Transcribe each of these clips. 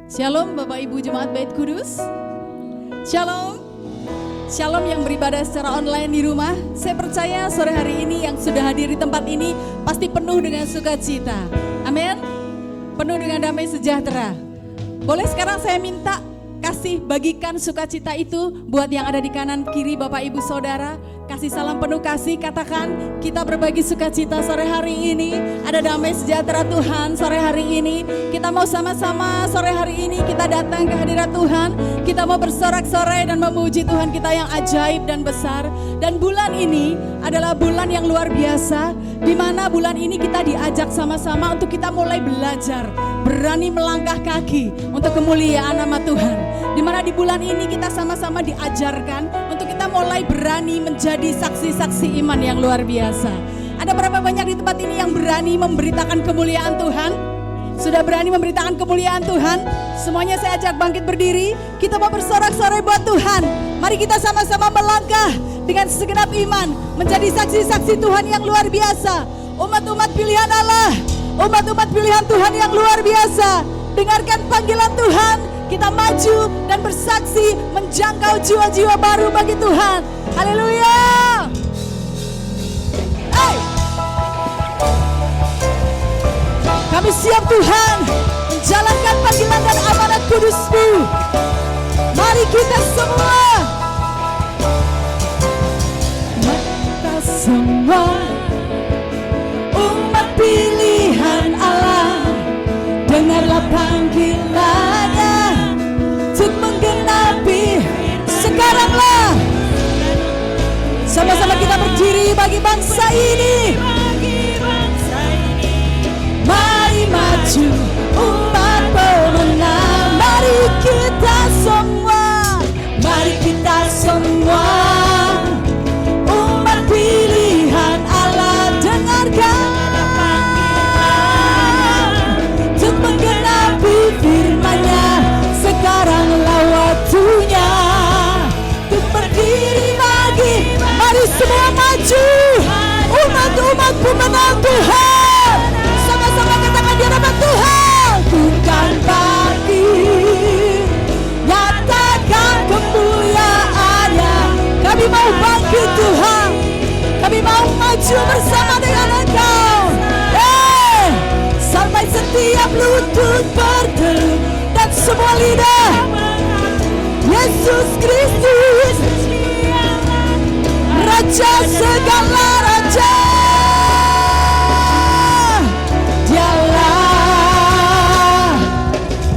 Shalom Bapak Ibu Jemaat Bait Kudus. Shalom. Shalom yang beribadah secara online di rumah. Saya percaya sore hari ini yang sudah hadir di tempat ini pasti penuh dengan sukacita. Amin. Penuh dengan damai sejahtera. Boleh sekarang saya minta kasih bagikan sukacita itu buat yang ada di kanan kiri Bapak Ibu Saudara. Kasih salam penuh kasih, katakan kita berbagi sukacita sore hari ini. Ada damai sejahtera Tuhan sore hari ini. Kita mau sama-sama sore hari ini kita datang ke hadirat Tuhan. Kita mau bersorak-sorai dan memuji Tuhan kita yang ajaib dan besar. Dan bulan ini adalah bulan yang luar biasa, di mana bulan ini kita diajak sama-sama untuk kita mulai belajar, berani melangkah kaki untuk kemuliaan nama Tuhan. Di mana di bulan ini kita sama-sama diajarkan untuk kita mulai berani menjadi saksi-saksi iman yang luar biasa. Ada berapa banyak di tempat ini yang berani memberitakan kemuliaan Tuhan? Sudah berani memberitakan kemuliaan Tuhan? Semuanya saya ajak bangkit berdiri. Kita mau bersorak-sorai buat Tuhan. Mari kita sama-sama melangkah dengan segenap iman menjadi saksi-saksi Tuhan yang luar biasa. Umat-umat pilihan Allah, umat-umat pilihan Tuhan yang luar biasa. Dengarkan panggilan Tuhan. Kita maju dan bersaksi menjangkau jiwa-jiwa baru bagi Tuhan. Haleluya. Hey. Kami siap Tuhan menjalankan panggilan dan amanat kudus-Mu. Mari kita semua. Kita semua umat pilihan Allah, dengarlah panggilannya untuk menggenapi sekaranglah. Sama-sama kita berdiri bagi bangsa ini. Mari maju umat pemenang. Mari kita semua, mari kita semua umat pilihan Allah, dengarkan untuk menggenapi firman-Nya. Sekaranglah waktunya untuk berdiri lagi. Mari semua maju, umat-umat pemenang Tuhan. Sama-sama katakan di hadapan Tuhan. Bukan bangkit, nyatakan kemuliaan-Nya. Kami mau bangkit Tuhan, kami mau maju bersama dengan Engkau. Sampai setiap lutut bertelut dan semua lidah Yesus Kristus, Raja segala raja. Dialah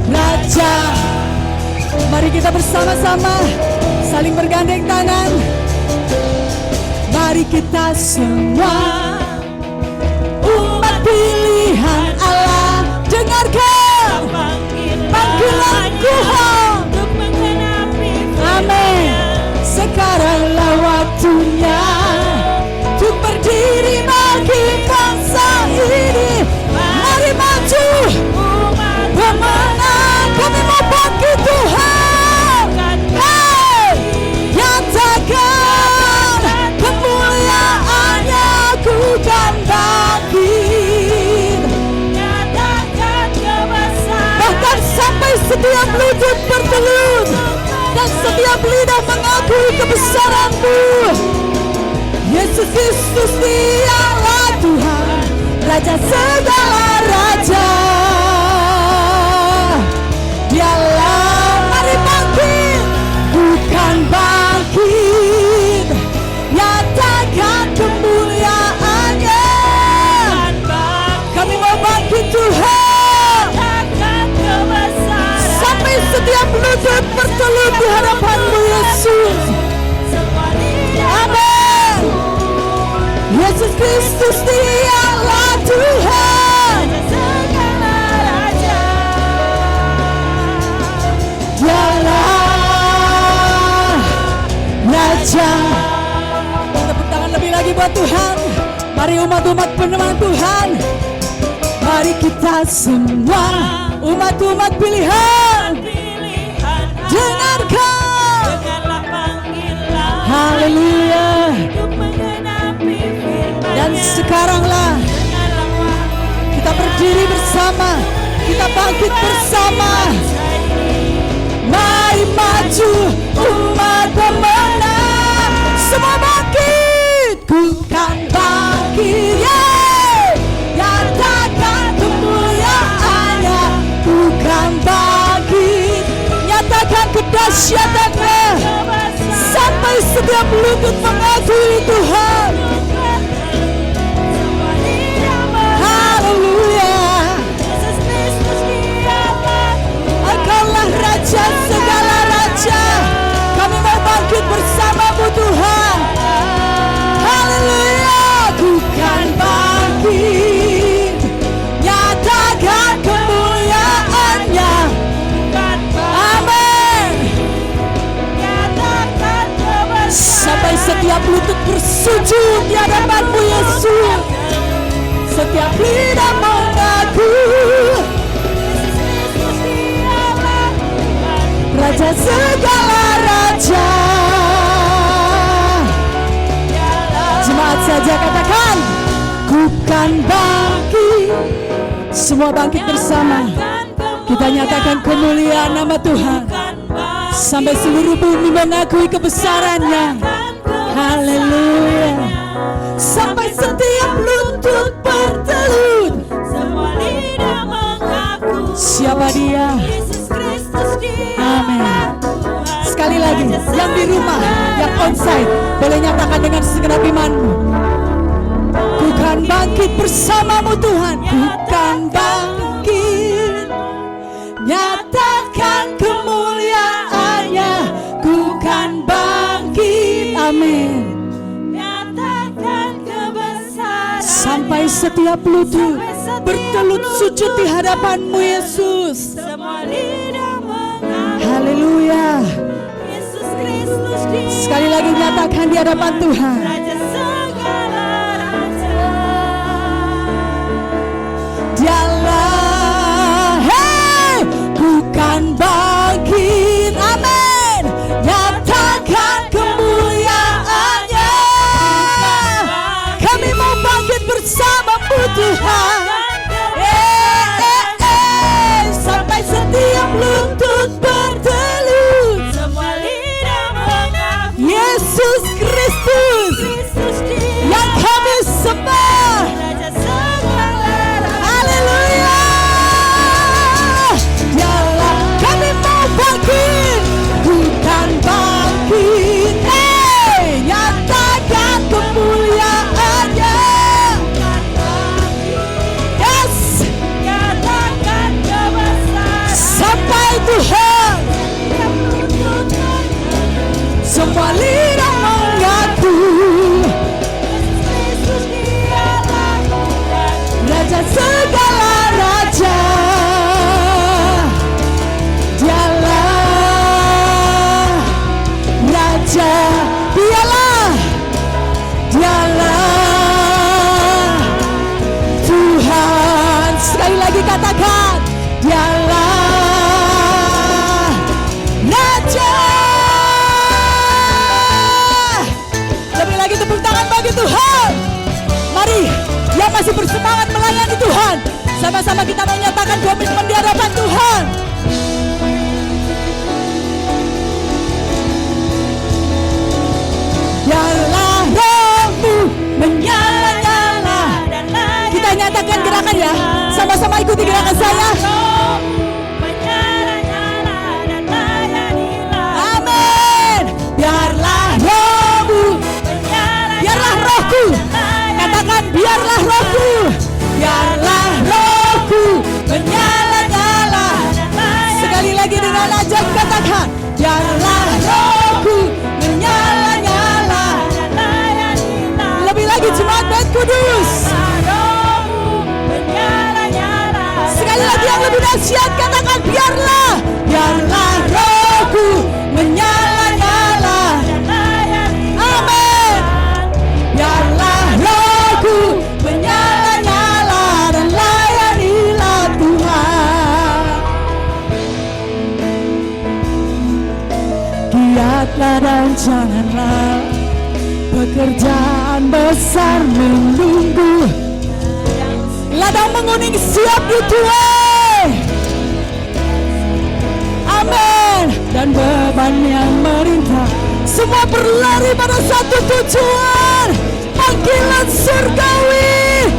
Raja. Mari kita bersama-sama saling bergandeng tangan. Mari kita semua umat pilihan Allah, dengarkan panggilan Tuhan. Amin. Sekaranglah waktunya untuk berdiri bagi bangsa ini. Mari maju pemenang. Kami mau bangkit Tuhan. Hey, nyatakan kemuliaan-Nya. Ku kan bangkit, bahkan sampai setiap lutut bertelut dan setiap lidah mengakui kebesaran-Mu. Yesus Kristus, Dialah Tuhan, Raja segala raja. Dialah, mari bangkit, bukan bangkit, nyatakan kemuliaan-Nya. Kami mau bangkit Tuhan, sampai setiap lutut bertelut di hadapan-Mu Yesus. Amin. Yesus Kristus, Dialah Tuhan, Dialah Raja. Tepuk tangan lebih lagi buat Tuhan. Mari umat-umat pemenang Tuhan. Mari kita semua umat-umat pilihan, dengarkan. Haleluya. Dan sekaranglah kita berdiri bersama, kita bangkit bersama. dahsyatnya, sampai setiap lutut mengakui Tuhan. Haleluya. Engkaulah Raja segala raja. Kami mau bangkit bersama-Mu Tuhan. Haleluya. Ku kan bangkit, nyatakan kemuliaan-Nya. Amin. Sampai setiap lutut bersujud di hadapan-Mu Yesus, setiap lidah mengaku Raja segala raja. Jemaat saja katakan, ku kan bangkit. Semua bangkit bersama. Kita nyatakan kemuliaan nama Tuhan, sampai seluruh bumi mengakui kebesaran-Nya. Haleluya. Sampai setiap lutut bertelut, semua lidah mengaku siapa Dia. Amin. Sekali lagi, yang di rumah, yang onsite, boleh nyatakan dengan segenap imanmu. Ku kan bangkit bersama-Mu Tuhan. Ku kan bangkit, nyatakan kemuliaan-Nya. Ku kan bangkit. Amin. Sampai setiap lutut bertelut sujud di hadapan-Mu Yesus. Haleluya. Sekali lagi nyatakan di hadapan Tuhan. Dialah, hey, ku kan bangkit. Amin. Nyatakan kemuliaan-Nya. Kami mau bangkit bersama-Mu Tuhan. Sampai setiap lutut bertelut, semua lidah mengaku Yesus Kristus yang kami sembah. Haleluya. Dialah, kami mau bangkit, bukan bangkit. Nyatakan kemuliaan-Nya. Yes. Sampai Tuhan, semua lidah mengaku Raja segala raja. Dialah Raja, Dialah Tuhan. Sekali lagi katakan, Dialah Raja. Lebih lagi tepuk tangan bagi Tuhan. Mari yang masih bersemangat melayani Tuhan, sama-sama kita menyatakan komitmen di hadapan Tuhan. Biarlah rohmu menyala-nyala. Kita nyatakan gerakan ya, sama-sama ikuti gerakan saya. Amin. Biarlah rohmu, biarlah rohku. Katakan, biarlah rohku, biarlah rohku menyala-nyala. Sekali lagi dengan ajak katakan, biarlah rohku menyala-nyala. Lebih lagi jemaat Bait Kudus. Sekali lagi yang lebih dahsyat katakan, biarlah, biarlah rohku menyala-nyala. Amin. Biarlah rohku menyala-nyala dan layanilah Tuhan. Giatlah dan janganlah pekerjaan besar menunggu. Ladang menguning siap dituai. Amin. Dan beban yang merintah semua berlari pada satu tujuan, panggilan surgawi.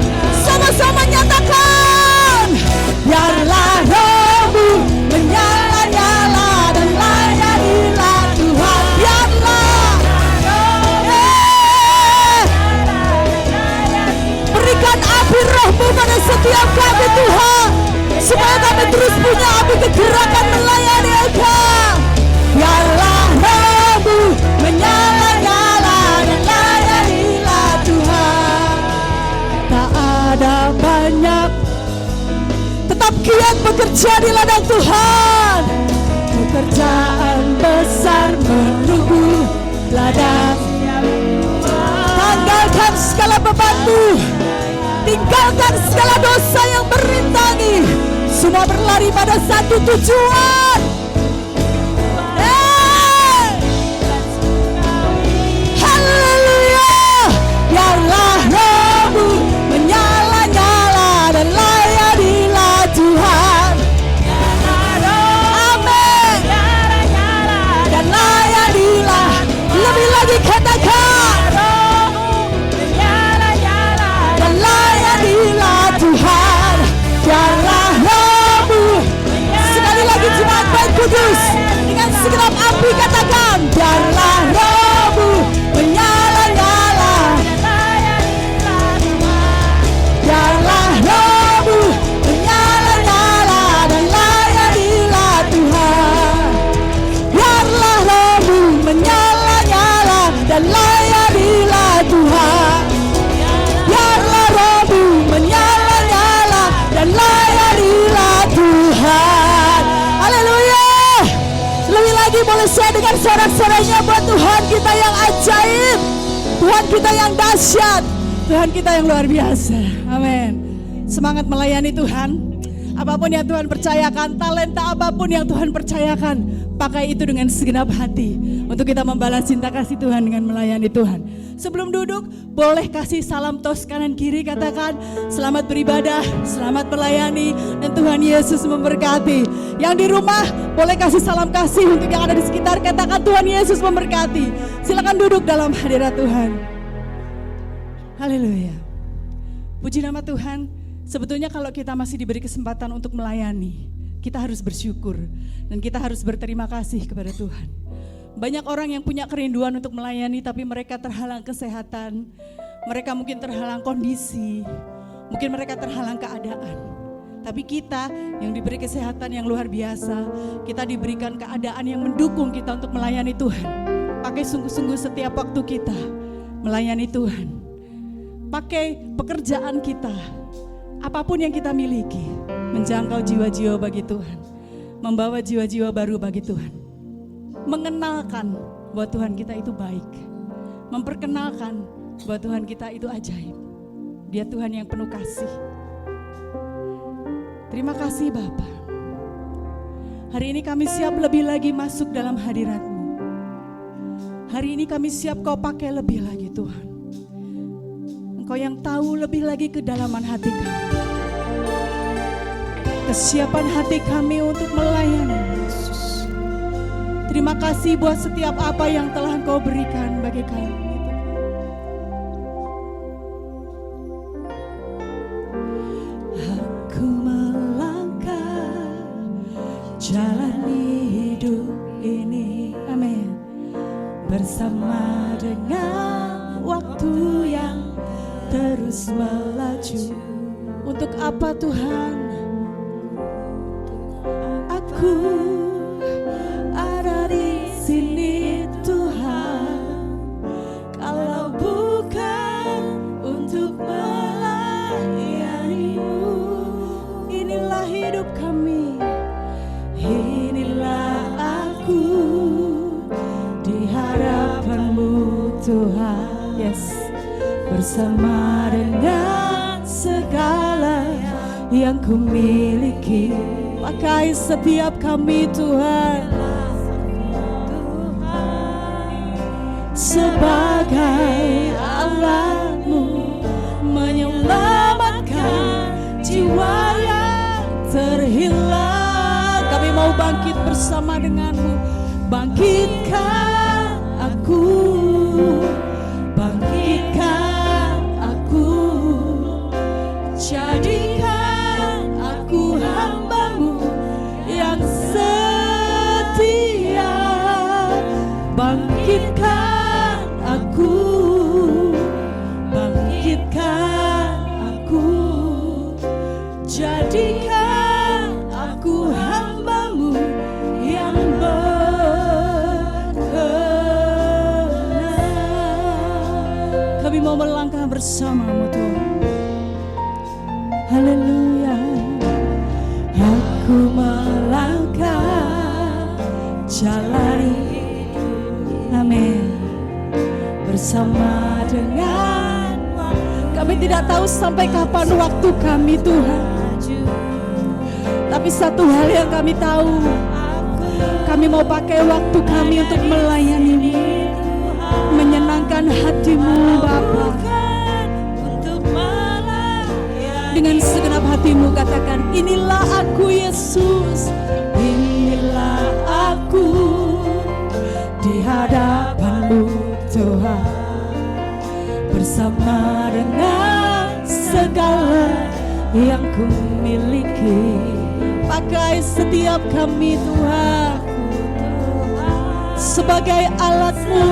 Sama-sama nyatakan, biarlah rohmu menyala-nyala dan layani bekerja di ladang Tuhan. Pekerjaan besar menunggu ladang. Tanggalkan segala bebanmu, tinggalkan segala dosa yang merintangi. Semua berlari pada satu tujuan. Haleluya. Biarlah rohmu menyala-nyala dan layanilah Tuhan. Amin. Dan layanilah. Lebih lagi katakan. Dan layanilah Tuhan. Biarlah rohmu. Sekali lagi jemaat baik kudus. Dengan segenap api katakan. Biarlah rohmu menyala-nyala. Biarlah rohmu menyala-nyala dan layanilah Tuhan. Biarlah rohmu menyala-nyala dan layanilah Tuhan. Biarlah rohmu menyala-nyala dan layanilah Tuhan. Haleluya. Lebih lagi boleh saya dengar sorak-soraknya buat Tuhan kita yang ajaib, Tuhan kita yang dahsyat, Tuhan kita yang luar biasa. Amin. Semangat melayani Tuhan. Apapun yang Tuhan percayakan, talenta apapun yang Tuhan percayakan, pakai itu dengan segenap hati untuk kita membalas cinta kasih Tuhan dengan melayani Tuhan. Sebelum duduk, boleh kasih salam tos kanan kiri, katakan selamat beribadah, selamat melayani, dan Tuhan Yesus memberkati. Yang di rumah boleh kasih salam kasih untuk yang ada di sekitar, katakan Tuhan Yesus memberkati. Silakan duduk dalam hadirat Tuhan. Haleluya. Puji nama Tuhan. Sebetulnya kalau kita masih diberi kesempatan untuk melayani, kita harus bersyukur dan kita harus berterima kasih kepada Tuhan. Banyak orang yang punya kerinduan untuk melayani tapi mereka terhalang kesehatan, mereka mungkin terhalang kondisi, mungkin mereka terhalang keadaan. Tapi kita yang diberi kesehatan yang luar biasa, kita diberikan keadaan yang mendukung kita untuk melayani Tuhan. Pakai sungguh-sungguh setiap waktu kita melayani Tuhan. Pakai pekerjaan kita, apapun yang kita miliki, menjangkau jiwa-jiwa bagi Tuhan, membawa jiwa-jiwa baru bagi Tuhan, mengenalkan bahwa Tuhan kita itu baik, memperkenalkan bahwa Tuhan kita itu ajaib. Dia Tuhan yang penuh kasih. Terima kasih Bapa. Hari ini kami siap lebih lagi masuk dalam hadirat-Mu. Hari ini kami siap Kau pakai lebih lagi Tuhan. Engkau yang tahu lebih lagi kedalaman hati kami, kesiapan hati kami untuk melayani Yesus. Terima kasih buat setiap apa yang telah Engkau berikan bagi kami. Aku melangkah jalani hidup ini, amin, bersama dengan waktu yang terus melaju. Untuk apa Tuhan aku ada di sini Tuhan, kalau bukan untuk melayani-Mu. Inilah hidup kami, inilah aku di hadapan-Mu Tuhan. Yes. Bersama dengan segala yang ku miliki, pakai setiap kami Tuhan, sebagai alat-Mu menyelamatkan jiwa yang terhilang. Kami mau bangkit bersama dengan-Mu. Bangkitkan aku, bangkitkan aku, jadikan aku hamba-Mu yang setia. Bangkitkan aku, bangkitkan aku, jadikan aku hamba-Mu yang berkenan. Kami mau melangkah bersama-Mu Tuhan. Haleluya. Aku dengan kami tidak tahu sampai kapan waktu kami Tuhan. Tapi satu hal yang kami tahu, kami mau pakai waktu kami untuk melayani-Mu, menyenangkan hati-Mu Bapa. Dengan segenap hati-Mu katakan, inilah aku Yesus, inilah aku di hadapan-Mu Tuhan, bersama dengan segala yang ku miliki. Pakai setiap kami Tuhan sebagai alat-Mu,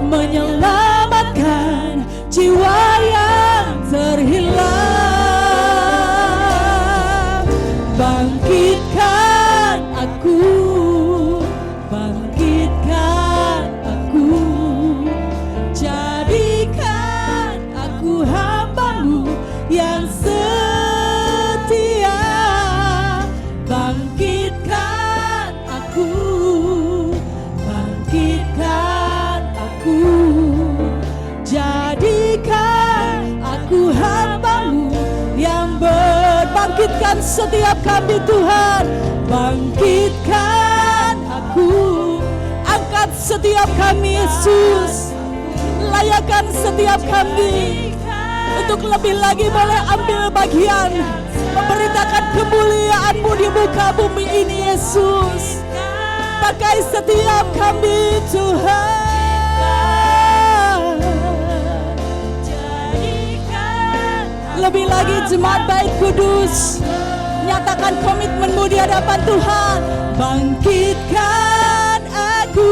menyelamatkan jiwa yang terhilang. Bangkitkan aku, bangkitkan aku, jadikan aku hamba-Mu yang setia. Bangkitkan aku, bangkitkan aku, jadikan aku hamba-Mu yang berbangkitkan setiap kami Tuhan. Bangkitkan aku, angkat setiap kami Yesus, layakan setiap kami untuk lebih lagi boleh ambil bagian memberitakan kemuliaan-Mu di muka bumi ini Yesus. Pakai setiap kami Tuhan. Lebih lagi jemaat Bait Kudus, nyatakan komitmen-Mu di hadapan Tuhan. Bangkitkan aku,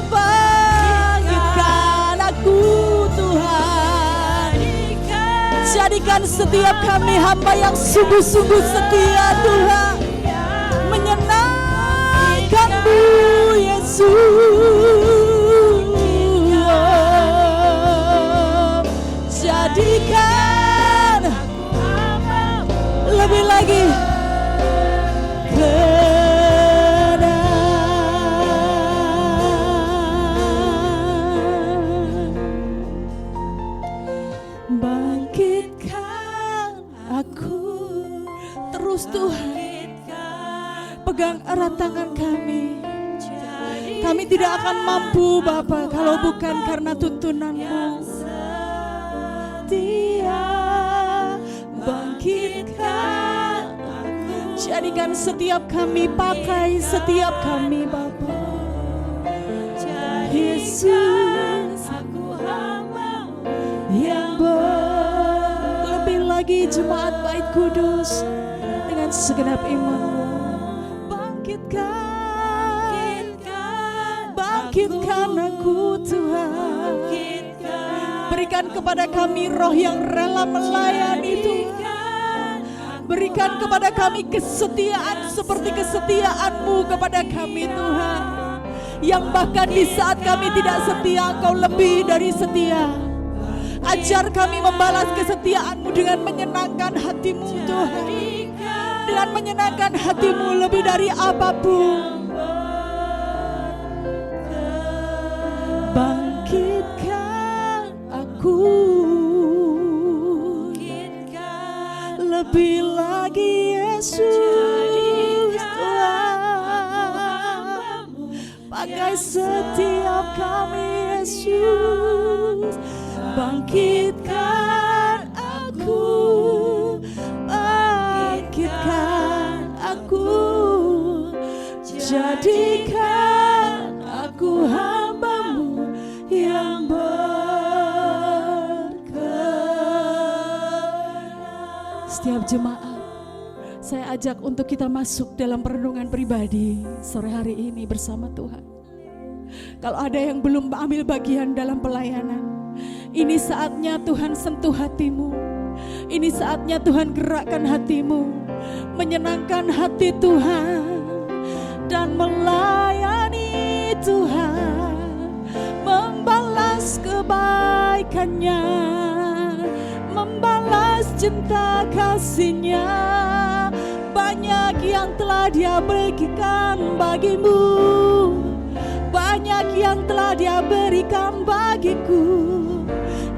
bangkitkan aku Tuhan. Jadikan setiap kami hamba yang sungguh-sungguh setia Tuhan, menyenangkan-Mu Yesus. Jadikan lebih lagi bangkitkan aku terus Tuhan. Pegang erat tangan kami. Kami tidak akan mampu Bapa kalau bukan karena tuntunan-Mu. Dia bangkitkan aku, jadikan setiap kami, pakai setiap kami Bapa. Yesus, aku hamba yang lebih lagi jemaat Bait Kudus dengan segenap iman-Mu. Bangkitkan aku Tuhan. Berikan kepada kami roh yang rela melayani Tuhan. Berikan kepada kami kesetiaan seperti kesetiaan-Mu kepada kami Tuhan. Yang bahkan di saat kami tidak setia, Engkau lebih dari setia. Ajar kami membalas kesetiaan-Mu dengan menyenangkan hati-Mu Tuhan. Dengan menyenangkan hati-Mu lebih dari apapun. Bangkitkan aku, lebih lagi Yesus Tuhan. Pakai setiap kami Yesus. Bangkitkan aku, bangkitkan aku, jadikan aku hamba-Mu yang berkenan. Setiap jemaat, saya ajak untuk kita masuk dalam perenungan pribadi sore hari ini bersama Tuhan. Kalau ada yang belum ambil bagian dalam pelayanan, ini saatnya Tuhan sentuh hatimu. Ini saatnya Tuhan gerakkan hatimu, menyenangkan hati Tuhan dan melayani Tuhan, membalas kebaikannya, membalas cinta kasih-Nya. Banyak yang telah Dia berikan bagimu, banyak banyak yang telah Dia berikan bagiku.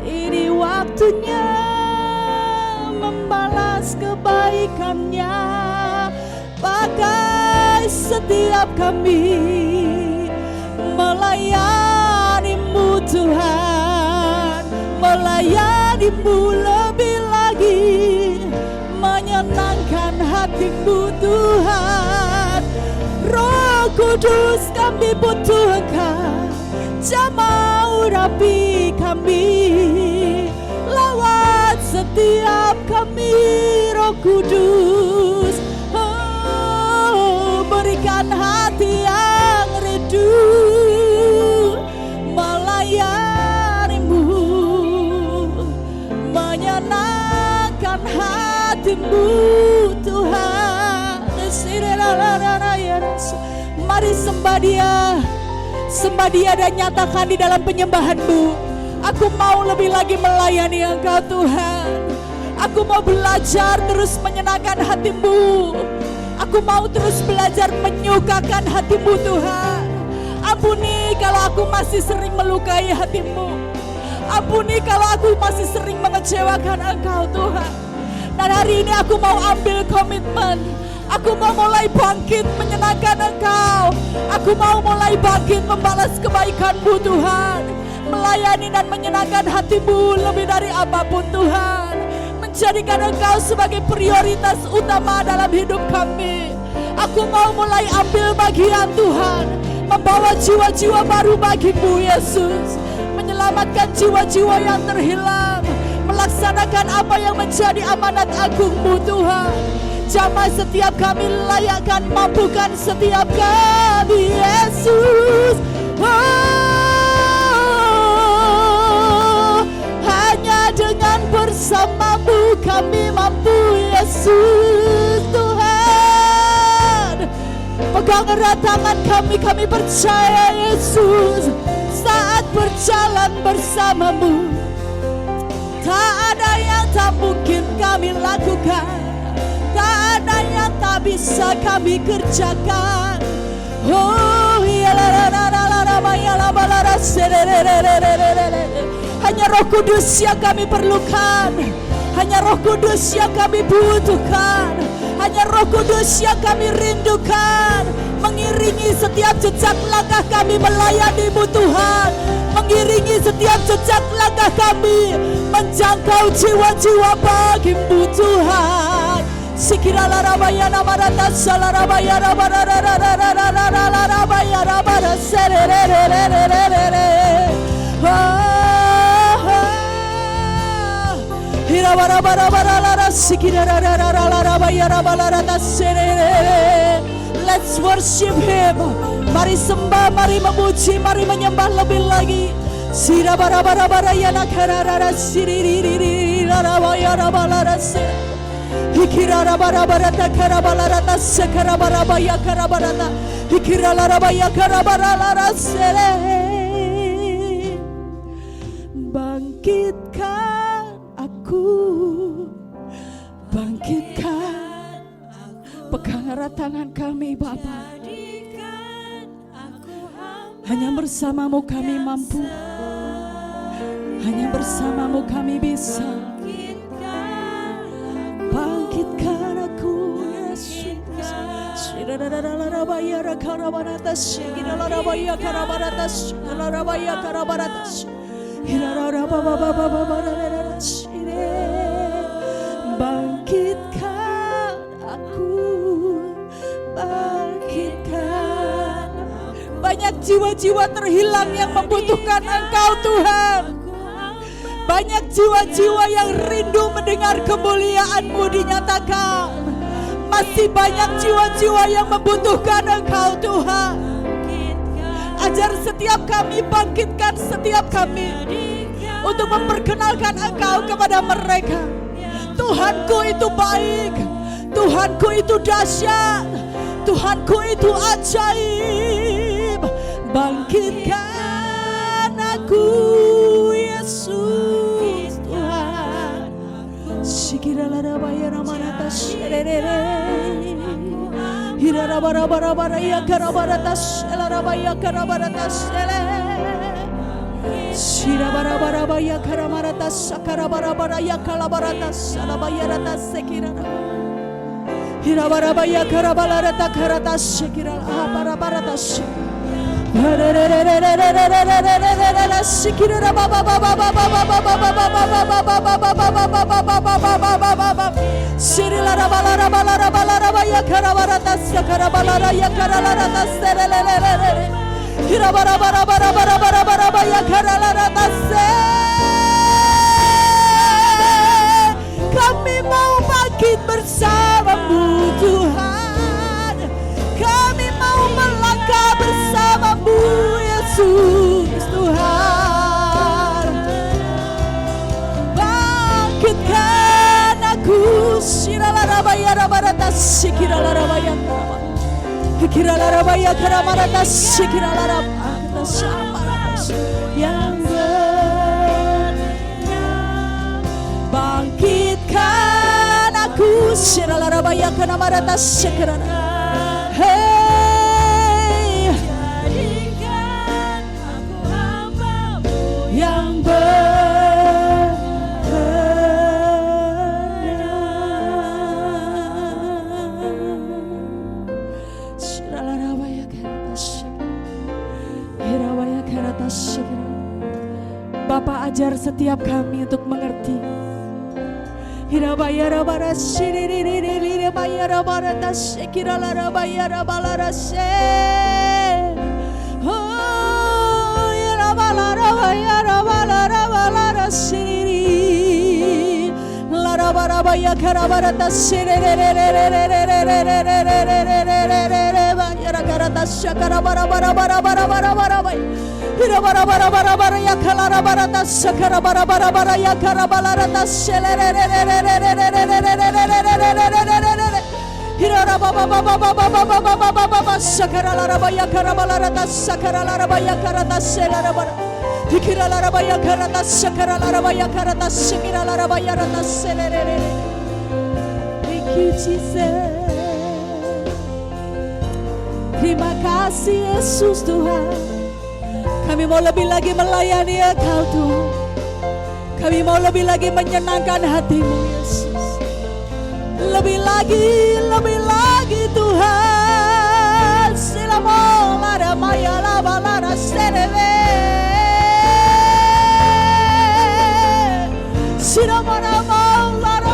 Ini waktunya membalas kebaikannya. Pakai setiap kami melayani-Mu Tuhan, melayani-Mu lebih lagi, menyenangkan hati-Mu Tuhan. Roh Kudus kami butuh Engkau, jamah urapi kami, lawat setiap kami Roh Kudus. Oh, berikan hati yang rindu melayani-Mu, menyenangkan hati-Mu Tuhan. Mari sembah Dia dan nyatakan di dalam penyembahan-Mu, aku mau lebih lagi melayani Engkau Tuhan. Aku mau belajar terus menyenangkan hati-Mu. Aku mau terus belajar menyukakan hati-Mu Tuhan. Ampuni kalau aku masih sering melukai hati-Mu. Ampuni kalau aku masih sering mengecewakan Engkau Tuhan. Dan hari ini aku mau ambil komitmen. Aku mau mulai bangkit menyenangkan Engkau. Aku mau mulai bangkit membalas kebaikan-Mu Tuhan, melayani dan menyenangkan hati-Mu lebih dari apapun Tuhan. Menjadikan Engkau sebagai prioritas utama dalam hidup kami. Aku mau mulai ambil bagian Tuhan, membawa jiwa-jiwa baru bagi-Mu Yesus, menyelamatkan jiwa-jiwa yang terhilang, melaksanakan apa yang menjadi amanat agung-Mu Tuhan. Jamah setiap kami, layakkan, mampukan setiap kami Yesus. Oh, hanya dengan bersama-Mu kami mampu Yesus Tuhan. Pegang erat tangan kami percaya Yesus. Saat berjalan bersama-Mu, tak ada yang tak mungkin kami lakukan, tak ada yang tak bisa kami kerjakan. Oh, hanya Roh Kudus yang kami perlukan, hanya Roh Kudus yang kami butuhkan, hanya Roh Kudus yang kami rindukan. Mengiringi setiap jejak langkah kami melayani-Mu Tuhan, mengiringi setiap jejak langkah kami menjangkau jiwa-jiwa bagi-Mu Tuhan. Sikirala rabaya namarata salarabaya rabarararararararararabaya rabara sererererererere. Hirabarabarabaralara sikirarararararabaya rabalarata sererere. Let's worship Him. Mari sembah, mari memuji, mari menyembah lebih lagi. Sirabarabarabara nakararara siririri rabaya rabalara sererere. Hikirara barabarata karabalarata sekarabarabaya karabarata hikirala rabaya karabarala sere. Bangkitkan aku, bangkitkan. Pegang erat tangan kami Bapa. Hanya bersama-Mu kami mampu, hanya bersama-Mu kami bisa. Bangkitkan aku Yesus. Shirarararabaya rakarabaratash, hirararabaya karabaratas, hirararabaya karabaratas, hirararabababababararash. Bangkitkan aku, bangkitkan. Banyak jiwa-jiwa terhilang yang membutuhkan Engkau Tuhan. Banyak jiwa-jiwa yang rindu mendengar kemuliaan-Mu dinyatakan. Masih banyak jiwa-jiwa yang membutuhkan Engkau Tuhan. Ajar setiap kami, bangkitkan setiap kami untuk memperkenalkan Engkau kepada mereka. Tuhanku itu baik, Tuhanku itu dahsyat, Tuhanku itu ajaib. Bangkitkan aku Yesus Tuhan. Sikirala rabaya ramanata serere. Hirarabarabara ya karabaratas elarabaya karabaratas ele. Shirabarabaraba ya karamaratas sakarabarabara ya kalabaratas alabayaratas sekirara. Hirabarabaya karabalarata karatas sekirala barabaratas. Sikirara baba baba baba baba baba Sirilara balara balara balara baya karabaratas karabalara ya karalaratas serelelele Hirabara bara bara bara bara bara baya karalaratas. Kami mau bangkit bersamamu Tuhan. Kami mau melangkah bersamamu Yesus Tuhan. Bangkitkan aku Shiralarabaya rabaratas Shikiralarabaya Kiralarabaya karamaratas Shikiralarabaya yang bangkitkan aku Shiralarabaya karamaratas Shikiralarabaya. Hey, jadikan aku hamba-Mu yang benar. Shiralarabaya karatas Hirabaya karatas. Bapa, ajar setiap kami untuk mengerti. Hirabaya rabara shiriri baya rabara tas kirala rabaya rabala se. Oh rabala rabala shiriri la rabara baya karabara tas shiriri baya karatas shakarabara bara bara bara bara bara baya. Hirabara bara bara bara ya kalara bara tas shakarabara bara bara ya karabala tas shelere. Hirara baba baba baba baba baba baba shakarala rabaya karabala tas shakarala rabaya karatas shelere bara. Hikirala rabaya karatas shakarala rabaya karatas shikirala rabaya ratas shelere. Thank you Jesus. Terima kasih Yesus Tuhan. Kami mau lebih lagi melayani Engkau Tuhan. Kami mau lebih lagi menyenangkan hati-Mu Yesus. Lebih lagi Tuhan. Silamo lara maya lava lara sereve. Silamo lara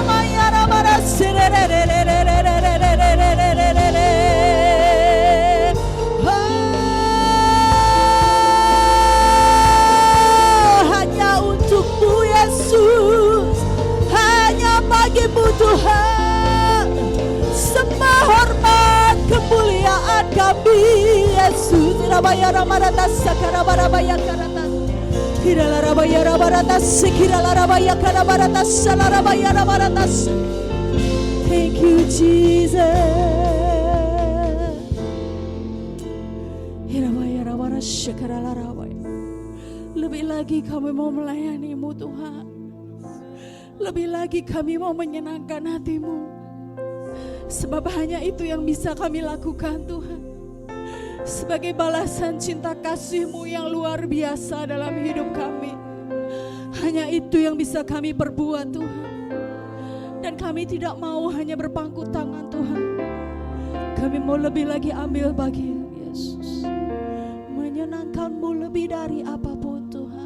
maya lara sereve. Bagimu Tuhan, semua hormat kemuliaan kami Yesus. Rabaya ramaratas sakarabara baya karatas. Hirala rabaya ramaratas sekirala rabaya karabaratas salarabaya ramaratas. Thank you Jesus. Hirabaya ramaratas sekarala rabaya. Lebih lagi kami mau melayani-Mu Tuhan. Lebih lagi kami mau menyenangkan hati-Mu. Sebab hanya itu yang bisa kami lakukan Tuhan. Sebagai balasan cinta kasih-Mu yang luar biasa dalam hidup kami. Hanya itu yang bisa kami perbuat Tuhan. Dan kami tidak mau hanya berpangku tangan Tuhan. Kami mau lebih lagi ambil bagian Yesus. Menyenangkan-Mu lebih dari apapun Tuhan.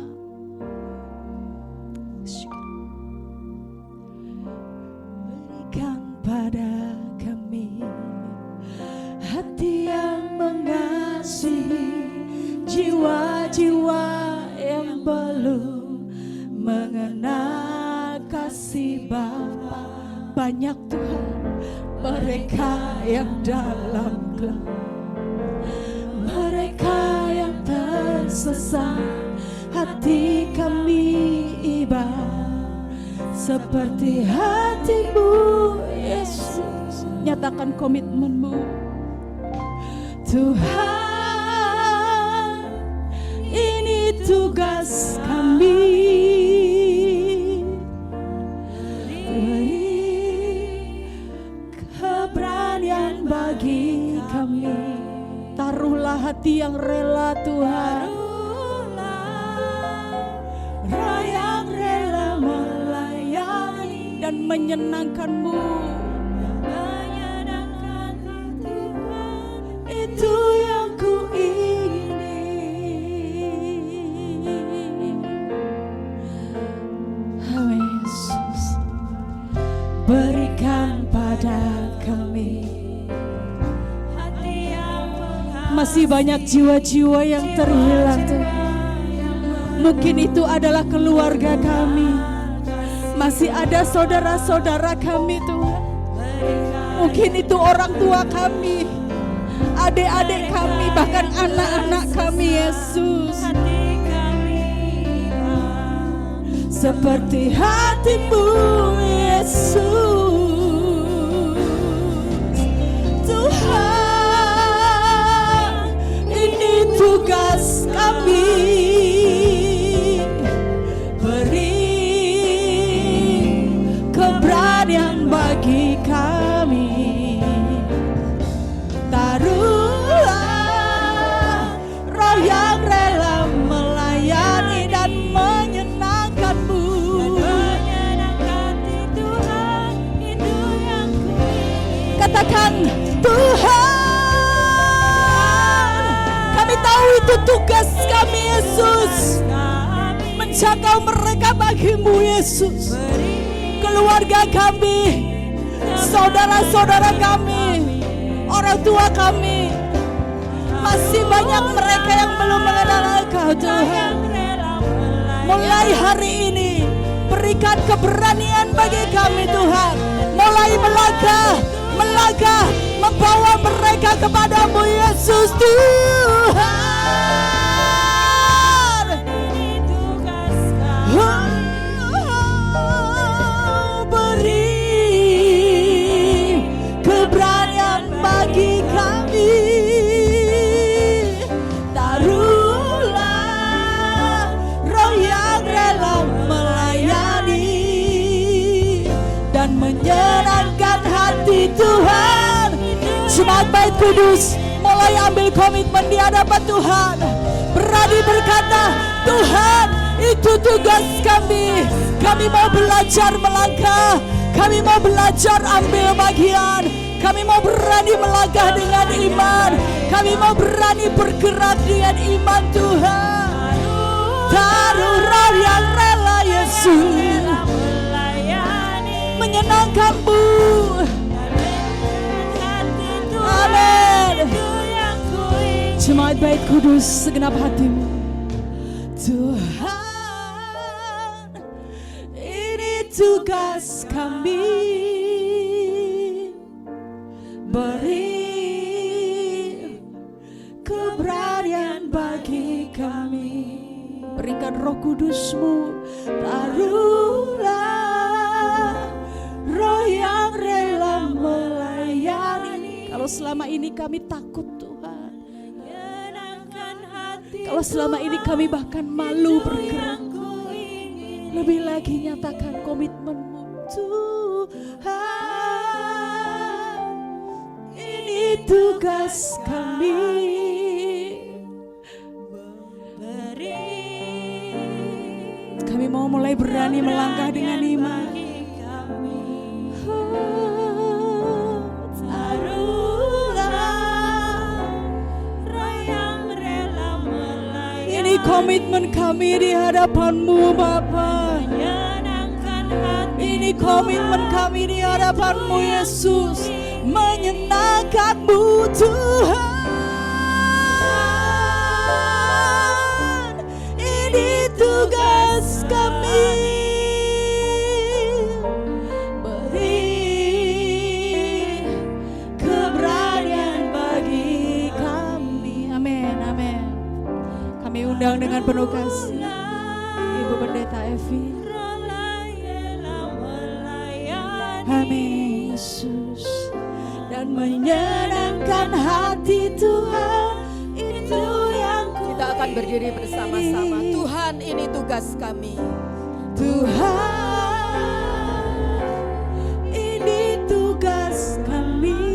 Pada kami hati yang mengasihi, jiwa-jiwa yang belum mengenal kasih Bapa. Banyak Tuhan mereka yang dalam gelap, mereka yang tersesat. Hati kami ibarat seperti hati-Mu Yesus. Nyatakan komitmen-Mu Tuhan. Ini tugas kami. Beri keberanian bagi kami. Taruhlah hati yang rela Tuhan, roh yang rela melayani dan menyenangkan-Mu. Itu yang ku ingini. Oh Yesus, berikan pada kami. Masih banyak jiwa-jiwa yang terhilang Tuhan. Mungkin itu adalah keluarga kami. Masih ada saudara-saudara kami Tuhan. Mungkin itu orang tua kami, adik-adik kami, bahkan anak-anak kami Yesus. Seperti hati-Mu Yesus. Tuhan, ini tugas kami. Beri keberanian bagi kami. Taruhlah roh yang rela melayani dan menyenangkan-Mu. Katakan, Tuhan, kami tahu itu tugas kami Yesus. Menjaga mereka bagi-Mu Yesus. Keluarga kami, saudara-saudara kami, orang tua kami. Masih banyak mereka yang belum mengenal Engkau Tuhan. Mulai hari ini berikan keberanian bagi kami Tuhan. Mulai melangkah, membawa mereka kepada-Mu Yesus Tuhan. Beri keberanian bagi kami. Taruhlah roh yang rela melayani dan menyenangkan hati Tuhan. Jemaat Bait Kudus, mulai ambil komitmen di hadapan Tuhan. Berani berkata, Tuhan, itu tugas kami. Kami mau belajar melangkah. Kami mau belajar ambil bagian. Kami mau berani melangkah dengan iman. Kami mau berani bergerak dengan iman Tuhan. Taruh roh yang rela Yesus menyenangkan-Mu. Amin. Jemaat Bait Kudus, segenap hatimu. Tuhan, ini tugas kami. Beri keberanian bagi kami. Berikan Roh Kudus-Mu. Taruhlah roh yang rela melayani. Kalau selama ini kami takut Tuhan, kalau selama ini kami bahkan malu bergerak, lebih lagi nyatakan komitmen-Mu Tuhan. Ini tugas kami. Kami mau mulai berani melangkah dengan iman. Ini komitmen kami di hadapan-Mu Bapa. Ini komitmen kami di hadapan-Mu Yesus. Menyenangkan-Mu Tuhan. Ini tugas kami. Beri keberanian bagi kami. Amin, amin. Kami undang dengan penuh kasih Ibu Pendeta Evi. Amin Yesus. Dan menyenangkan hati Tuhan, itu yang kita akan berdiri bersama-sama. Tuhan, ini tugas kami. Tuhan, ini tugas kami.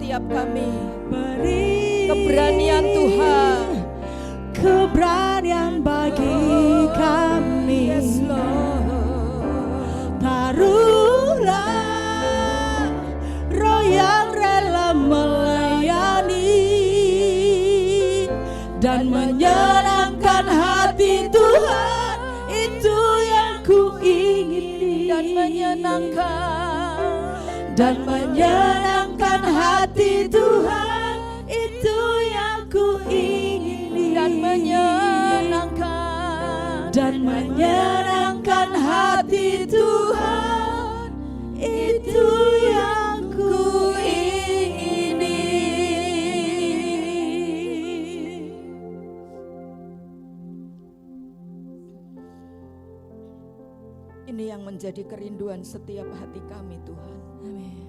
setiap kami. Beri Keberanian Tuhan. Keberanian bagi kami. Yes Lord. Taruhlah roh yang rela melayani dan menyenangkan hati Tuhan, itu yang ku ingini. Dan menyenangkan hati Tuhan, itu yang ku ingini. Dan menyenangkan hati Tuhan, itu yang ku ingini. Ini yang menjadi kerinduan setiap hati kami Tuhan. Amin.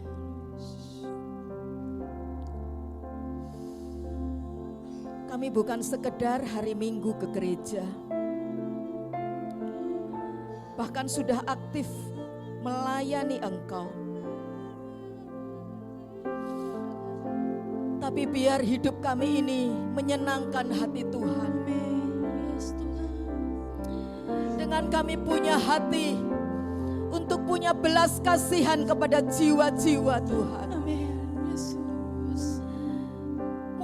Kami bukan sekedar hari Minggu ke gereja, bahkan sudah aktif melayani Engkau. Tapi biar hidup kami ini menyenangkan hati Tuhan. Dengan kami punya hati untuk punya belas kasihan kepada jiwa-jiwa Tuhan.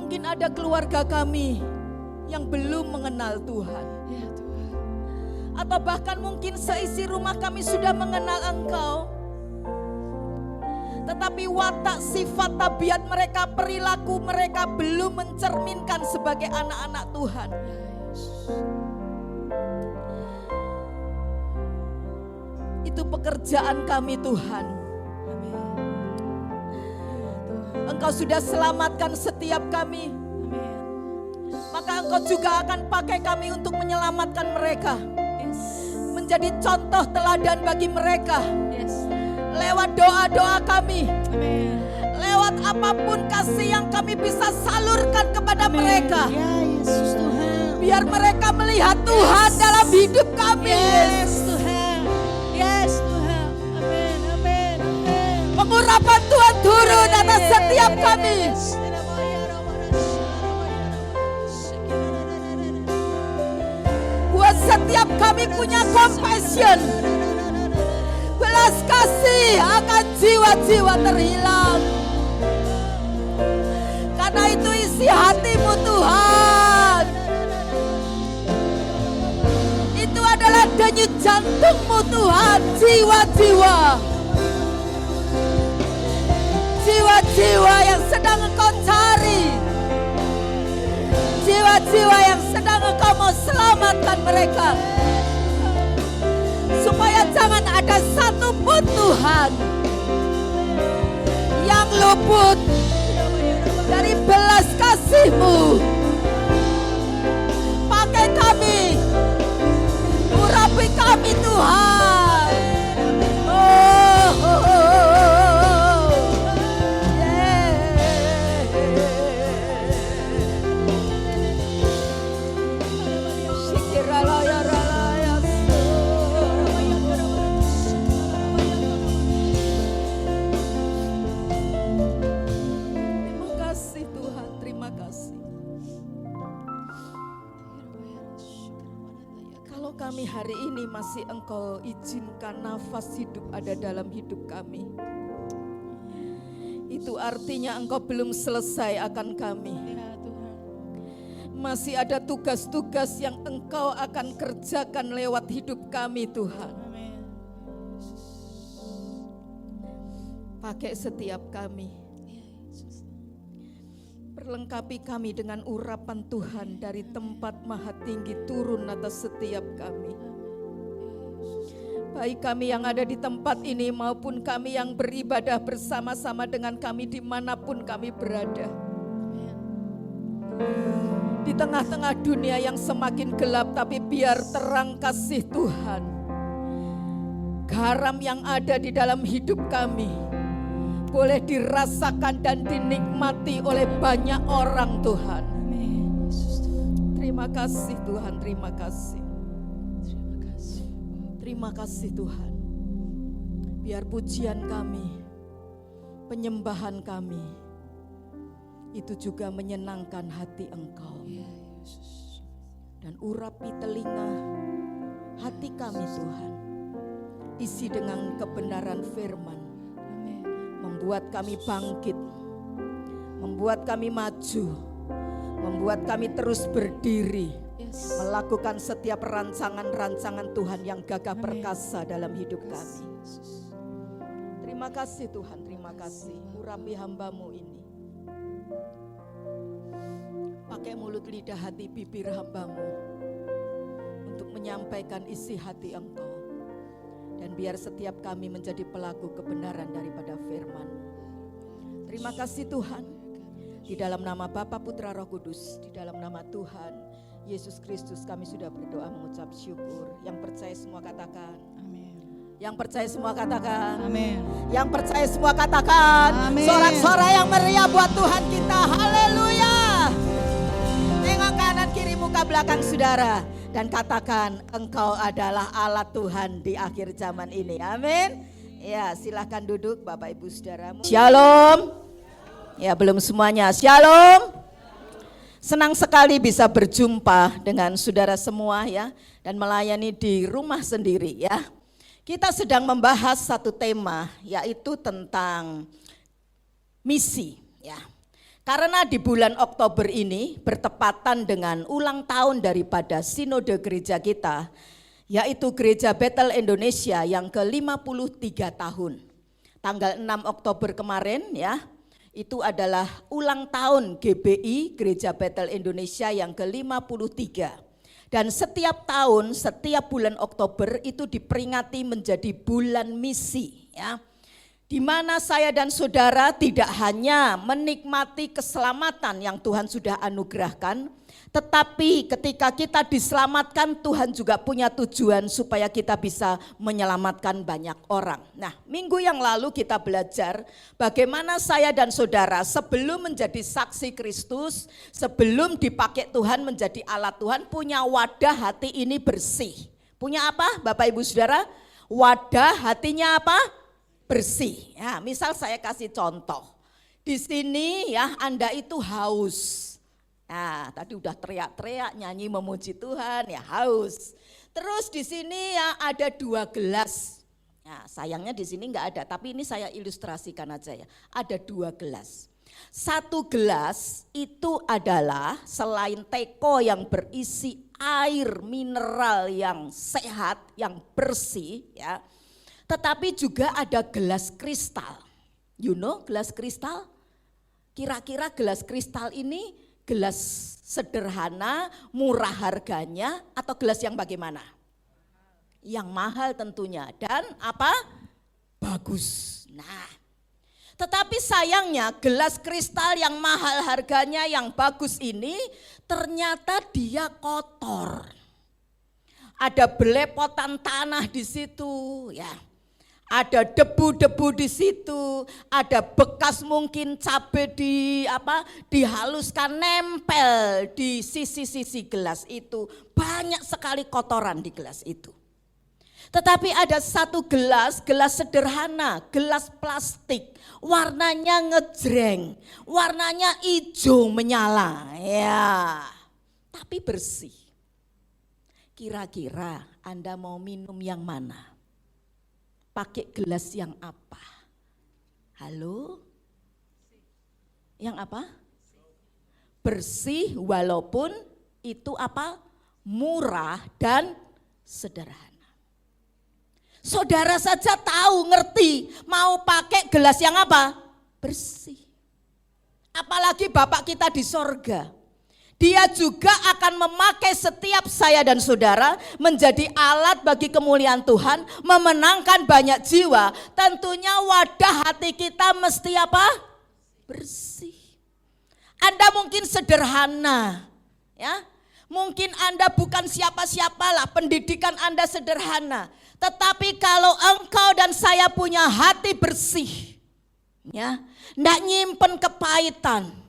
Mungkin ada keluarga kami yang belum mengenal Tuhan. Ya Tuhan. Atau bahkan mungkin seisi rumah kami sudah mengenal Engkau. Tetapi watak, sifat, tabiat mereka, perilaku mereka belum mencerminkan sebagai anak-anak Tuhan. Itu pekerjaan kami Tuhan. Engkau sudah selamatkan setiap kami. Maka Engkau juga akan pakai kami untuk menyelamatkan mereka. Menjadi contoh teladan bagi mereka. Lewat doa-doa kami. Lewat apapun kasih yang kami bisa salurkan kepada mereka. Ya Yesus Tuhan. Biar mereka melihat Tuhan dalam hidup kami. Yes Tuhan. Yes Tuhan. Amin. Amin. Amin. Pengurapan Tuhan turun atas setiap kami. Buat setiap kami punya compassion, belas kasih akan jiwa-jiwa terhilang. Karena itu isi hatimu Tuhan. Itu adalah denyut jantungmu Tuhan. Jiwa-jiwa, jiwa-jiwa yang sedang Engkau cari, jiwa-jiwa yang sedang Engkau mau selamatkan mereka, supaya jangan ada satupun Tuhan yang luput dari belas kasih-Mu. Pakai kami, urapi kami Tuhan. Kami hari ini masih Engkau izinkan nafas hidup ada dalam hidup kami. Itu artinya Engkau belum selesai akan kami. Masih ada tugas-tugas yang Engkau akan kerjakan lewat hidup kami Tuhan. Pakai setiap kami. Perlengkapi kami dengan urapan Tuhan dari tempat maha tinggi turun atas setiap kami. Baik kami yang ada di tempat ini maupun kami yang beribadah bersama-sama dengan kami dimanapun kami berada. Di tengah-tengah dunia yang semakin gelap, tapi biar terang kasih Tuhan. Garam yang ada di dalam hidup kami boleh dirasakan dan dinikmati oleh banyak orang Tuhan. Terima kasih Tuhan, terima kasih. Terima kasih Tuhan. Biar pujian kami, penyembahan kami itu juga menyenangkan hati Engkau. Dan urapi telinga hati kami Tuhan, isi dengan kebenaran firman, membuat kami bangkit, membuat kami maju, membuat kami terus berdiri, melakukan setiap rancangan-rancangan Tuhan yang gagah perkasa dalam hidup kami. Terima kasih Tuhan, terima kasih. Urapi hamba-Mu ini. Pakai mulut, lidah, hati, bibir hamba-Mu untuk menyampaikan isi hati Engkau. Dan biar setiap kami menjadi pelaku kebenaran daripada firman-Mu. Terima kasih Tuhan. Di dalam nama Bapa, Putra, Roh Kudus, di dalam nama Tuhan Yesus Kristus kami sudah berdoa mengucap syukur. Yang percaya semua katakan amin. Yang percaya semua katakan amin. Yang percaya semua katakan amin. Sorak-sorai yang meriah buat Tuhan kita. Haleluya. Tengok kanan kiri muka belakang saudara dan katakan engkau adalah Allah Tuhan di akhir zaman ini. Amin. Ya, silahkan duduk Bapak Ibu Saudaramu. Shalom. Ya, belum semuanya. Shalom. Senang sekali bisa berjumpa dengan saudara semua ya, dan melayani di rumah sendiri ya. Kita sedang membahas satu tema, yaitu tentang misi ya. Karena di bulan Oktober ini bertepatan dengan ulang tahun daripada sinode gereja kita, yaitu Gereja Bethel Indonesia yang ke-53 tahun. Tanggal 6 Oktober kemarin ya, itu adalah ulang tahun GBI Gereja Bethel Indonesia yang ke-53. Dan setiap tahun, setiap bulan Oktober itu diperingati menjadi bulan misi ya. Di mana saya dan saudara tidak hanya menikmati keselamatan yang Tuhan sudah anugerahkan, tetapi ketika kita diselamatkan, Tuhan juga punya tujuan supaya kita bisa menyelamatkan banyak orang. Nah, minggu yang lalu kita belajar bagaimana saya dan saudara sebelum menjadi saksi Kristus, sebelum dipakai Tuhan menjadi alat Tuhan, punya wadah hati ini bersih. Punya apa Bapak Ibu Saudara? Wadah hatinya apa? Bersih. Ya, misal saya kasih contoh. Di sini ya Anda itu haus. Nah, tadi udah teriak-teriak nyanyi memuji Tuhan ya, haus. Terus di sini ya ada 2 gelas. Nah, sayangnya di sini enggak ada, tapi ini saya ilustrasikan aja ya. Ada 2 gelas. 1 gelas itu adalah selain teko yang berisi air mineral yang sehat, yang bersih ya. Tetapi juga ada gelas kristal. You know gelas kristal? Kira-kira gelas kristal ini gelas sederhana, murah harganya, atau gelas yang bagaimana? Yang mahal tentunya, dan apa? Bagus. Nah, tetapi sayangnya gelas kristal yang mahal harganya, yang bagus ini ternyata dia kotor. Ada belepotan tanah di situ ya. Ada debu-debu di situ, ada bekas mungkin cabai dihaluskan nempel di sisi-sisi gelas itu. Banyak sekali kotoran di gelas itu. Tetapi ada 1 gelas sederhana, gelas plastik, warnanya ngejreng, warnanya hijau menyala, ya, tapi bersih. Kira-kira Anda mau minum yang mana? Pakai gelas yang apa? Halo? Yang apa? Bersih walaupun itu apa? Murah dan sederhana. Saudara saja tahu, ngerti, mau pakai gelas yang apa? Bersih. Apalagi Bapak kita di sorga. Dia juga akan memakai setiap saya dan saudara menjadi alat bagi kemuliaan Tuhan, memenangkan banyak jiwa. Tentunya wadah hati kita mesti apa? Bersih. Anda mungkin sederhana, ya. Mungkin Anda bukan siapa-siapalah, pendidikan Anda sederhana. Tetapi kalau engkau dan saya punya hati bersih, ya, enggak nyimpen kepahitan,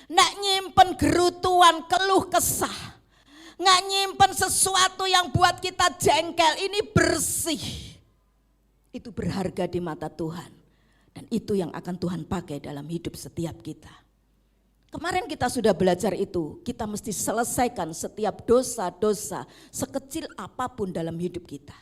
nggak nyimpen gerutuan, keluh kesah, nggak nyimpen sesuatu yang buat kita jengkel, ini bersih. Itu berharga di mata Tuhan. Dan itu yang akan Tuhan pakai dalam hidup setiap kita. Kemarin kita sudah belajar itu, kita mesti selesaikan setiap dosa-dosa sekecil apapun dalam hidup kita.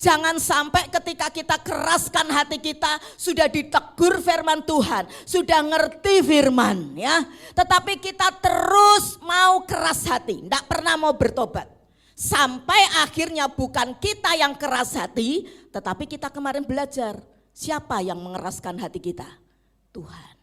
Jangan sampai ketika kita keraskan hati kita, sudah ditegur firman Tuhan, sudah ngerti firman ya, tetapi kita terus mau keras hati, tidak pernah mau bertobat. Sampai akhirnya bukan kita yang keras hati, tetapi kita kemarin belajar, siapa yang mengeraskan hati kita? Tuhan.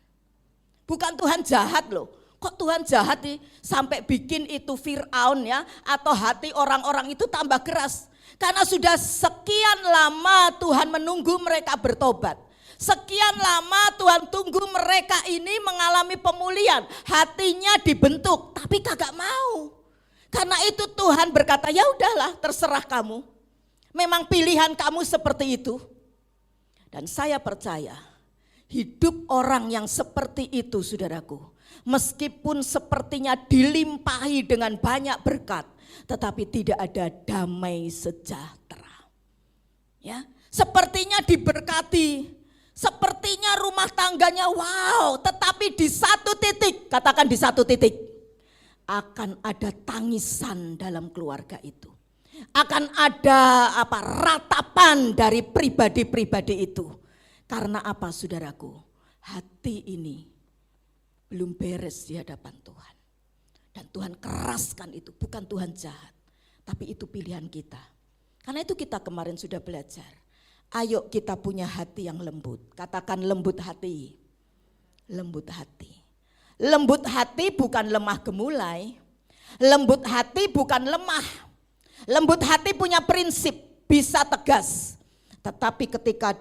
Bukan Tuhan jahat loh. Kok Tuhan jahat nih sampai bikin itu Fir'aun ya, atau hati orang-orang itu tambah keras. Karena sudah sekian lama Tuhan menunggu mereka bertobat. Sekian lama Tuhan tunggu mereka ini mengalami pemulihan. Hatinya dibentuk tapi kagak mau. Karena itu Tuhan berkata, ya udahlah terserah kamu. Memang pilihan kamu seperti itu. Dan saya percaya hidup orang yang seperti itu saudaraku, meskipun sepertinya dilimpahi dengan banyak berkat, tetapi tidak ada damai sejahtera. Ya, sepertinya diberkati, sepertinya rumah tangganya wow, tetapi di satu titik, katakan di satu titik, akan ada tangisan dalam keluarga itu. Akan ada ratapan dari pribadi-pribadi itu. Karena apa saudaraku? Hati ini belum beres di hadapan Tuhan. Dan Tuhan keraskan itu, bukan Tuhan jahat. Tapi itu pilihan kita. Karena itu kita kemarin sudah belajar. Ayo kita punya hati yang lembut. Katakan lembut hati. Lembut hati. Lembut hati bukan lemah gemulai. Lembut hati bukan lemah. Lembut hati punya prinsip, bisa tegas. Tetapi ketika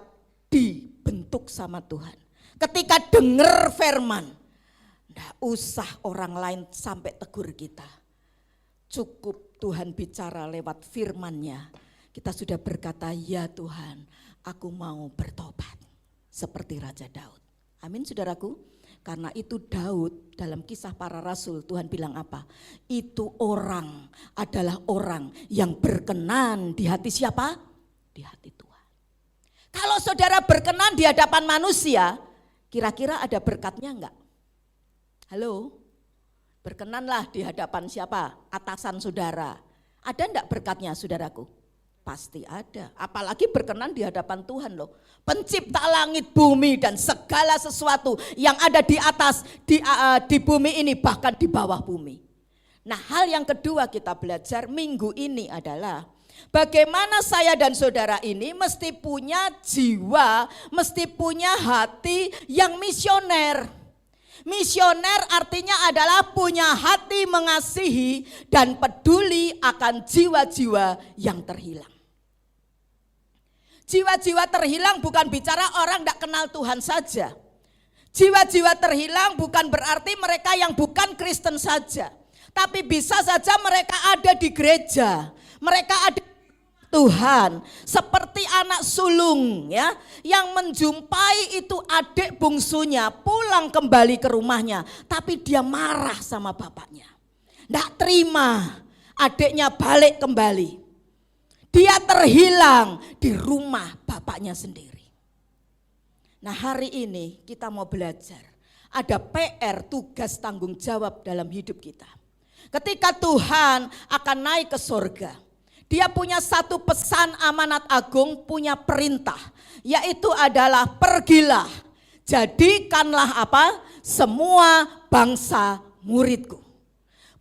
dibentuk sama Tuhan, ketika dengar firman, nggak usah orang lain sampai tegur kita. Cukup Tuhan bicara lewat firman-Nya. Kita sudah berkata, ya Tuhan, aku mau bertobat. Seperti Raja Daud. Amin saudaraku. Karena itu Daud dalam Kisah Para Rasul, Tuhan bilang apa? Itu orang adalah orang yang berkenan di hati siapa? Di hati Tuhan. Kalau saudara berkenan di hadapan manusia, kira-kira ada berkatnya enggak? Halo? Berkenanlah di hadapan siapa? Atasan saudara. Ada enggak berkatnya saudaraku? Pasti ada. Apalagi berkenan di hadapan Tuhan loh. Pencipta langit, bumi dan segala sesuatu yang ada di atas, di bumi ini bahkan di bawah bumi. Nah, hal yang kedua kita belajar minggu ini adalah bagaimana saya dan saudara ini mesti punya jiwa, mesti punya hati yang misioner. Misioner artinya adalah punya hati mengasihi dan peduli akan jiwa-jiwa yang terhilang. Jiwa-jiwa terhilang bukan bicara orang tidak kenal Tuhan saja. Jiwa-jiwa terhilang bukan berarti mereka yang bukan Kristen saja. Tapi bisa saja mereka ada di gereja, mereka ada Tuhan, seperti anak sulung ya, yang menjumpai itu adik bungsunya pulang kembali ke rumahnya, tapi dia marah sama bapaknya. Nggak terima adiknya balik kembali. Dia terhilang di rumah bapaknya sendiri. Nah, hari ini kita mau belajar. Ada PR, tugas tanggung jawab dalam hidup kita. Ketika Tuhan akan naik ke surga, Dia punya satu pesan amanat agung, punya perintah, yaitu adalah pergilah, jadikanlah apa? Semua bangsa muridku.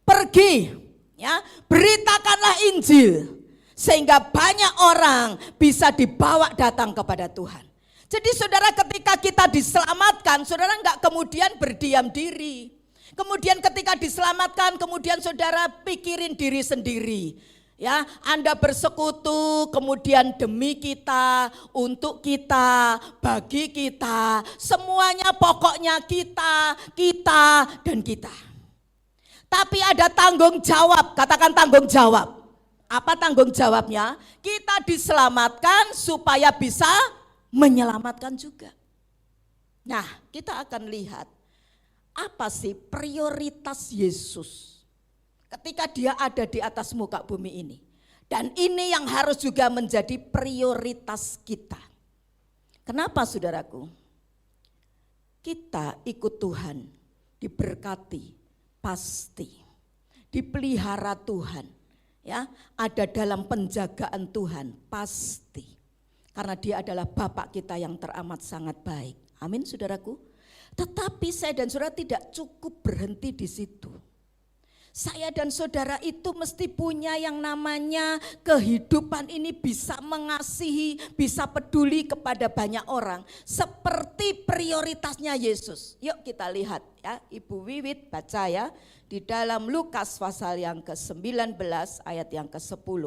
Pergi, ya, beritakanlah Injil sehingga banyak orang bisa dibawa datang kepada Tuhan. Jadi saudara, ketika kita diselamatkan, saudara enggak kemudian berdiam diri. Kemudian ketika diselamatkan, kemudian saudara pikirin diri sendiri. Ya, Anda bersekutu, kemudian demi kita, untuk kita, bagi kita, semuanya pokoknya kita, dan kita. Tapi ada tanggung jawab, katakan tanggung jawab. Apa tanggung jawabnya? Kita diselamatkan supaya bisa menyelamatkan juga. Nah, kita akan lihat apa sih prioritas Yesus ketika dia ada di atas muka bumi ini. Dan ini yang harus juga menjadi prioritas kita. Kenapa saudaraku? Kita ikut Tuhan diberkati, pasti dipelihara Tuhan, ya, ada dalam penjagaan Tuhan, pasti. Karena Dia adalah Bapa kita yang teramat sangat baik. Amin, saudaraku. Tetapi saya dan saudara tidak cukup berhenti di situ. Saya dan saudara itu mesti punya yang namanya kehidupan ini bisa mengasihi, bisa peduli kepada banyak orang. Seperti prioritasnya Yesus. Yuk kita lihat ya, Ibu Wiwit baca ya. Di dalam Lukas pasal yang ke-19 ayat yang ke-10.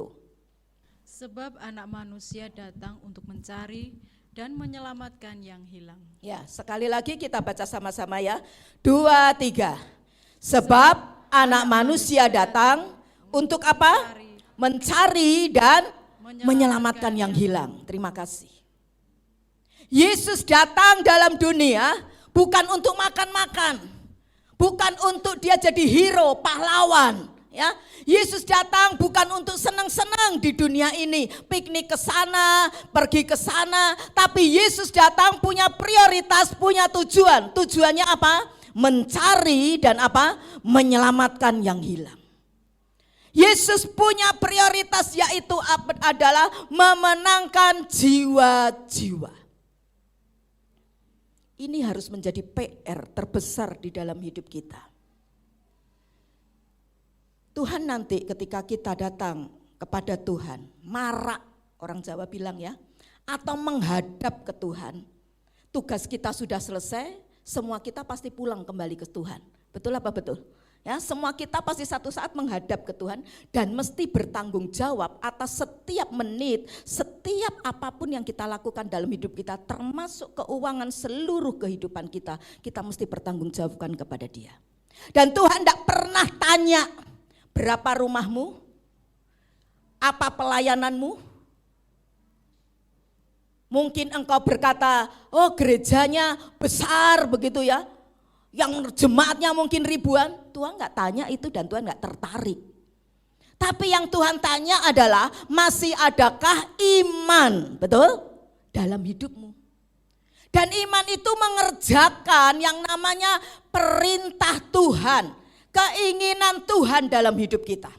Sebab anak manusia datang untuk mencari dan menyelamatkan yang hilang. Ya, sekali lagi kita baca sama-sama ya. 2, 3. Sebab anak manusia datang untuk apa? Mencari dan menyelamatkan yang hilang. Terima kasih. Yesus datang dalam dunia bukan untuk makan-makan. Bukan untuk dia jadi hero, pahlawan. Ya, Yesus datang bukan untuk senang-senang di dunia ini, piknik ke sana, pergi ke sana, tapi Yesus datang punya prioritas, punya tujuan. Tujuannya apa? Mencari dan apa? Menyelamatkan yang hilang. Yesus punya prioritas yaitu adalah memenangkan jiwa-jiwa. Ini harus menjadi PR terbesar di dalam hidup kita. Tuhan nanti ketika kita datang kepada Tuhan, marak orang Jawa bilang ya, atau menghadap ke Tuhan, tugas kita sudah selesai, semua kita pasti pulang kembali ke Tuhan. Betul apa betul? Ya, semua kita pasti satu saat menghadap ke Tuhan dan mesti bertanggung jawab atas setiap menit, setiap apapun yang kita lakukan dalam hidup kita, termasuk keuangan seluruh kehidupan kita mesti bertanggung jawabkan kepada Dia. Dan Tuhan tidak pernah tanya berapa rumahmu, apa pelayananmu. Mungkin engkau berkata, oh gerejanya besar begitu ya, yang jemaatnya mungkin ribuan. Tuhan gak tanya itu dan Tuhan gak tertarik. Tapi yang Tuhan tanya adalah masih adakah iman, betul? Dalam hidupmu. Dan iman itu mengerjakan yang namanya perintah Tuhan, keinginan Tuhan dalam hidup kita.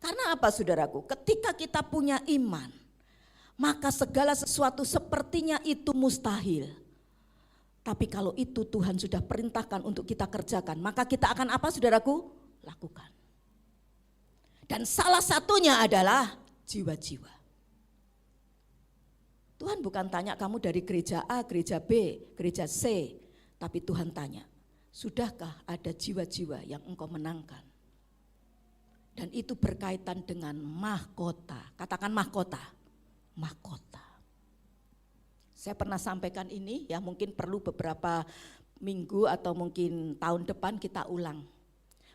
Karena apa saudaraku? Ketika kita punya iman, maka segala sesuatu sepertinya itu mustahil. Tapi kalau itu Tuhan sudah perintahkan untuk kita kerjakan, maka kita akan apa saudaraku? Lakukan. Dan salah satunya adalah jiwa-jiwa. Tuhan bukan tanya kamu dari gereja A, gereja B, gereja C. Tapi Tuhan tanya, sudahkah ada jiwa-jiwa yang engkau menangkan? Dan itu berkaitan dengan mahkota. Katakan mahkota. Mahkota. Saya pernah sampaikan ini ya, mungkin perlu beberapa minggu atau mungkin tahun depan kita ulang.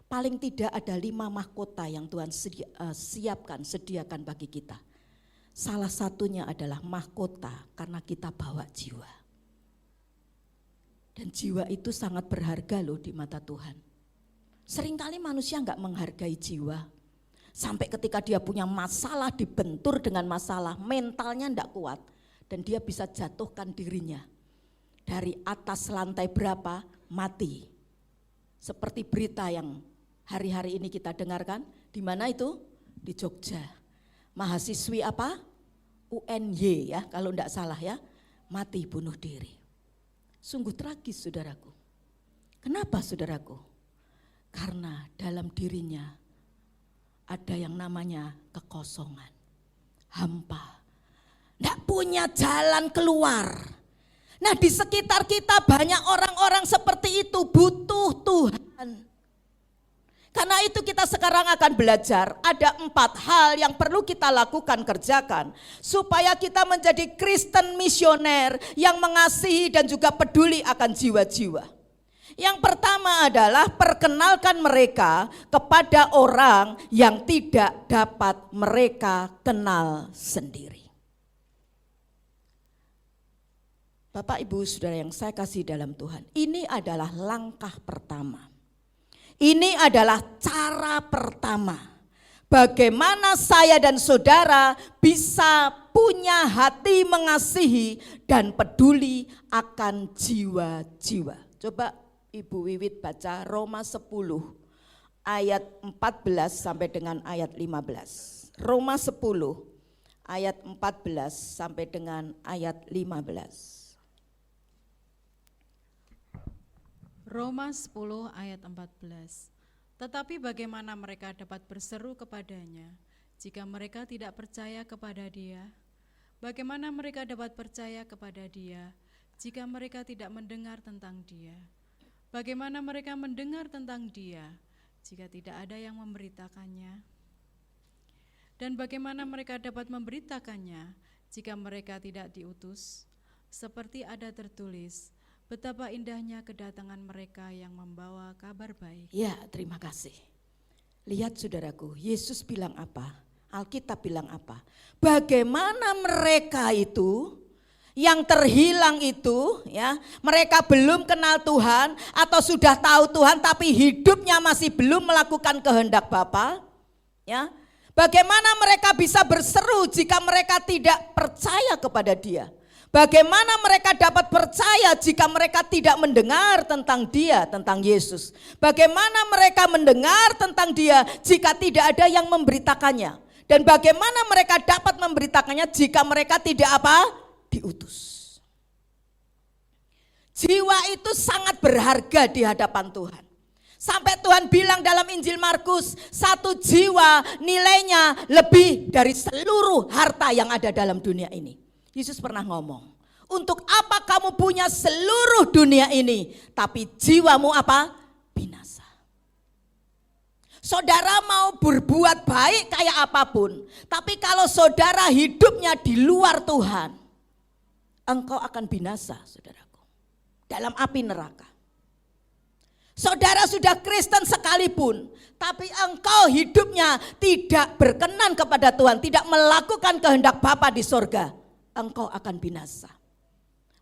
Paling tidak ada 5 mahkota yang Tuhan sediakan bagi kita. Salah satunya adalah mahkota karena kita bawa jiwa. Dan jiwa itu sangat berharga loh di mata Tuhan. Seringkali manusia enggak menghargai jiwa. Sampai ketika dia punya masalah, dibentur dengan masalah, mentalnya enggak kuat. Dan dia bisa jatuhkan dirinya. Dari atas lantai berapa, mati. Seperti berita yang hari-hari ini kita dengarkan. Di mana itu? Di Jogja. Mahasiswi apa? UNY ya, kalau enggak salah ya. Mati bunuh diri. Sungguh tragis saudaraku. Kenapa saudaraku? Karena dalam dirinya ada yang namanya kekosongan, hampa, tidak punya jalan keluar. Nah di sekitar kita banyak orang-orang seperti itu, butuh Tuhan. Karena itu kita sekarang akan belajar, ada 4 hal yang perlu kita lakukan, kerjakan. Supaya kita menjadi Kristen misioner yang mengasihi dan juga peduli akan jiwa-jiwa. Yang pertama adalah perkenalkan mereka kepada orang yang tidak dapat mereka kenal sendiri. Bapak Ibu Saudara yang saya kasih dalam Tuhan, ini adalah langkah pertama. Ini adalah cara pertama. Bagaimana saya dan saudara bisa punya hati mengasihi dan peduli akan jiwa-jiwa. Coba Ibu Wiwit baca Roma 10 ayat 14 sampai dengan ayat 15. Roma 10 ayat 14 sampai dengan ayat 15. Roma 10 ayat 14. Tetapi bagaimana mereka dapat berseru kepadanya jika mereka tidak percaya kepada Dia? Bagaimana mereka dapat percaya kepada Dia jika mereka tidak mendengar tentang Dia? Bagaimana mereka mendengar tentang Dia jika tidak ada yang memberitakannya? Dan bagaimana mereka dapat memberitakannya jika mereka tidak diutus? Seperti ada tertulis, betapa indahnya kedatangan mereka yang membawa kabar baik. Ya, terima kasih. Lihat saudaraku, Yesus bilang apa? Alkitab bilang apa? Bagaimana mereka itu yang terhilang itu, ya, mereka belum kenal Tuhan atau sudah tahu Tuhan tapi hidupnya masih belum melakukan kehendak Bapa, ya. Bagaimana mereka bisa berseru jika mereka tidak percaya kepada Dia? Bagaimana mereka dapat percaya jika mereka tidak mendengar tentang Dia, tentang Yesus? Bagaimana mereka mendengar tentang Dia jika tidak ada yang memberitakannya? Dan bagaimana mereka dapat memberitakannya jika mereka tidak apa? Diutus. Jiwa itu sangat berharga di hadapan Tuhan. Sampai Tuhan bilang dalam Injil Markus, satu jiwa nilainya lebih dari seluruh harta yang ada dalam dunia ini. Yesus pernah ngomong, untuk apa kamu punya seluruh dunia ini, tapi jiwamu apa? Binasa. Saudara mau berbuat baik kayak apapun, tapi kalau saudara hidupnya di luar Tuhan, engkau akan binasa, saudaraku, dalam api neraka. Saudara sudah Kristen sekalipun, tapi engkau hidupnya tidak berkenan kepada Tuhan, tidak melakukan kehendak Bapa di sorga, engkau akan binasa.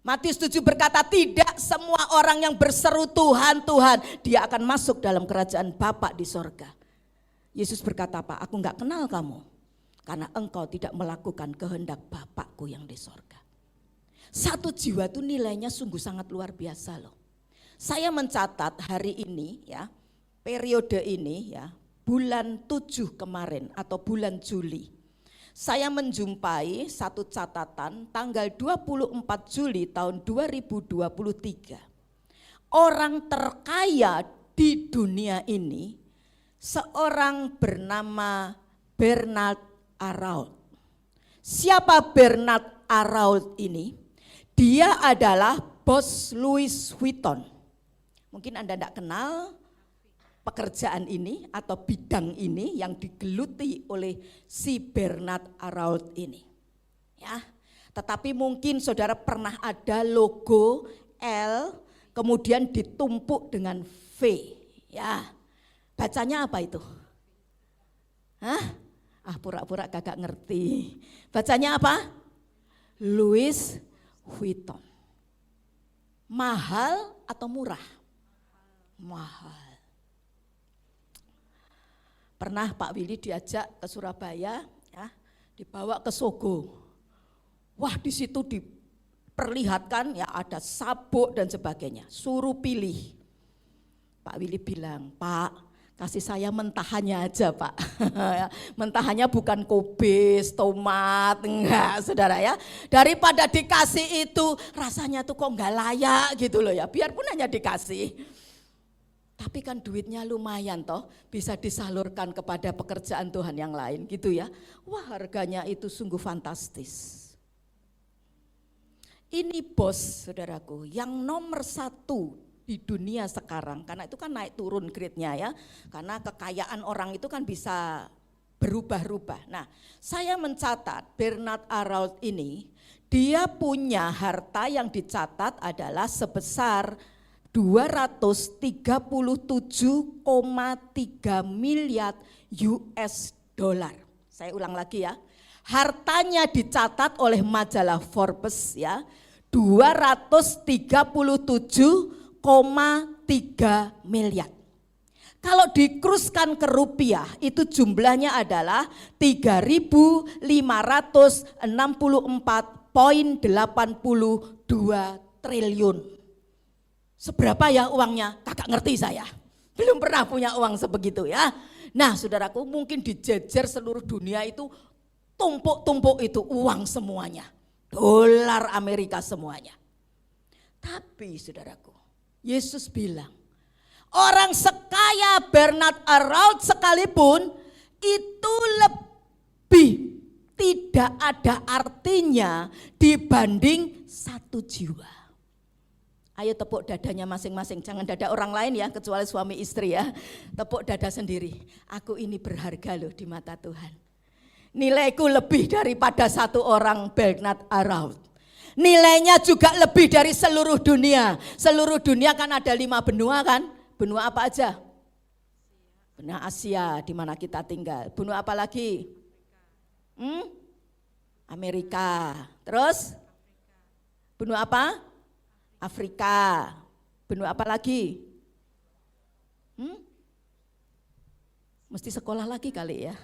Matius 7 berkata, tidak semua orang yang berseru Tuhan, Tuhan, dia akan masuk dalam kerajaan Bapa di sorga. Yesus berkata apa? Aku enggak kenal kamu, karena engkau tidak melakukan kehendak Bapakku yang di sorga. Satu jiwa itu nilainya sungguh sangat luar biasa loh. Saya mencatat hari ini ya, periode ini ya, bulan 7 kemarin atau bulan Juli. Saya menjumpai satu catatan tanggal 24 Juli tahun 2023. Orang terkaya di dunia ini seorang bernama Bernard Arnault. Siapa Bernard Arnault ini? Dia adalah bos Louis Vuitton. Mungkin Anda tidak kenal pekerjaan ini atau bidang ini yang digeluti oleh si Bernard Arnault ini. Ya, tetapi mungkin saudara pernah ada logo L kemudian ditumpuk dengan V. Ya, bacanya apa itu? Hah? Pura-pura kagak ngerti. Bacanya apa? Louis Vuitton. Mahal atau murah? Mahal. Pernah Pak Willy diajak ke Surabaya, ya, dibawa ke Sogo. Wah, di situ diperlihatkan ya ada sabuk dan sebagainya. Suruh pilih. Pak Willy bilang, Pak, kasih saya mentahannya aja Pak. Mentahannya bukan kubis, tomat, enggak saudara ya. Daripada dikasih itu rasanya tuh kok enggak layak gitu loh ya. Biarpun hanya dikasih. Tapi kan duitnya lumayan toh, bisa disalurkan kepada pekerjaan Tuhan yang lain gitu ya. Wah, harganya itu sungguh fantastis. Ini bos saudaraku yang nomor 1 di dunia sekarang, karena itu kan naik turun grade-nya ya, karena kekayaan orang itu kan bisa berubah-ubah. Nah, saya mencatat Bernard Arnault ini, dia punya harta yang dicatat adalah sebesar 237,3 miliar US dollar. Saya ulang lagi ya, hartanya dicatat oleh majalah Forbes ya, 237,3 miliar. Kalau dikruskan ke rupiah itu jumlahnya adalah 3.564,82 triliun. Seberapa ya uangnya? Kakak ngerti saya. Belum pernah punya uang sebegitu ya. Nah saudaraku, mungkin dijejer seluruh dunia itu tumpuk-tumpuk itu uang semuanya. Dolar Amerika semuanya. Tapi saudaraku, Yesus bilang, orang sekaya Bernard Arnault sekalipun itu lebih tidak ada artinya dibanding satu jiwa. Ayo tepuk dadanya masing-masing, jangan dada orang lain ya, kecuali suami istri ya. Tepuk dada sendiri, aku ini berharga loh di mata Tuhan. Nilaiku lebih daripada satu orang Bernard Arnault. Nilainya juga lebih dari seluruh dunia. Seluruh dunia kan ada 5 benua kan? Benua apa aja? Benua Asia di mana kita tinggal. Benua apa lagi? Amerika. Terus? Benua apa? Afrika. Benua apa lagi? Mesti sekolah lagi kali ya.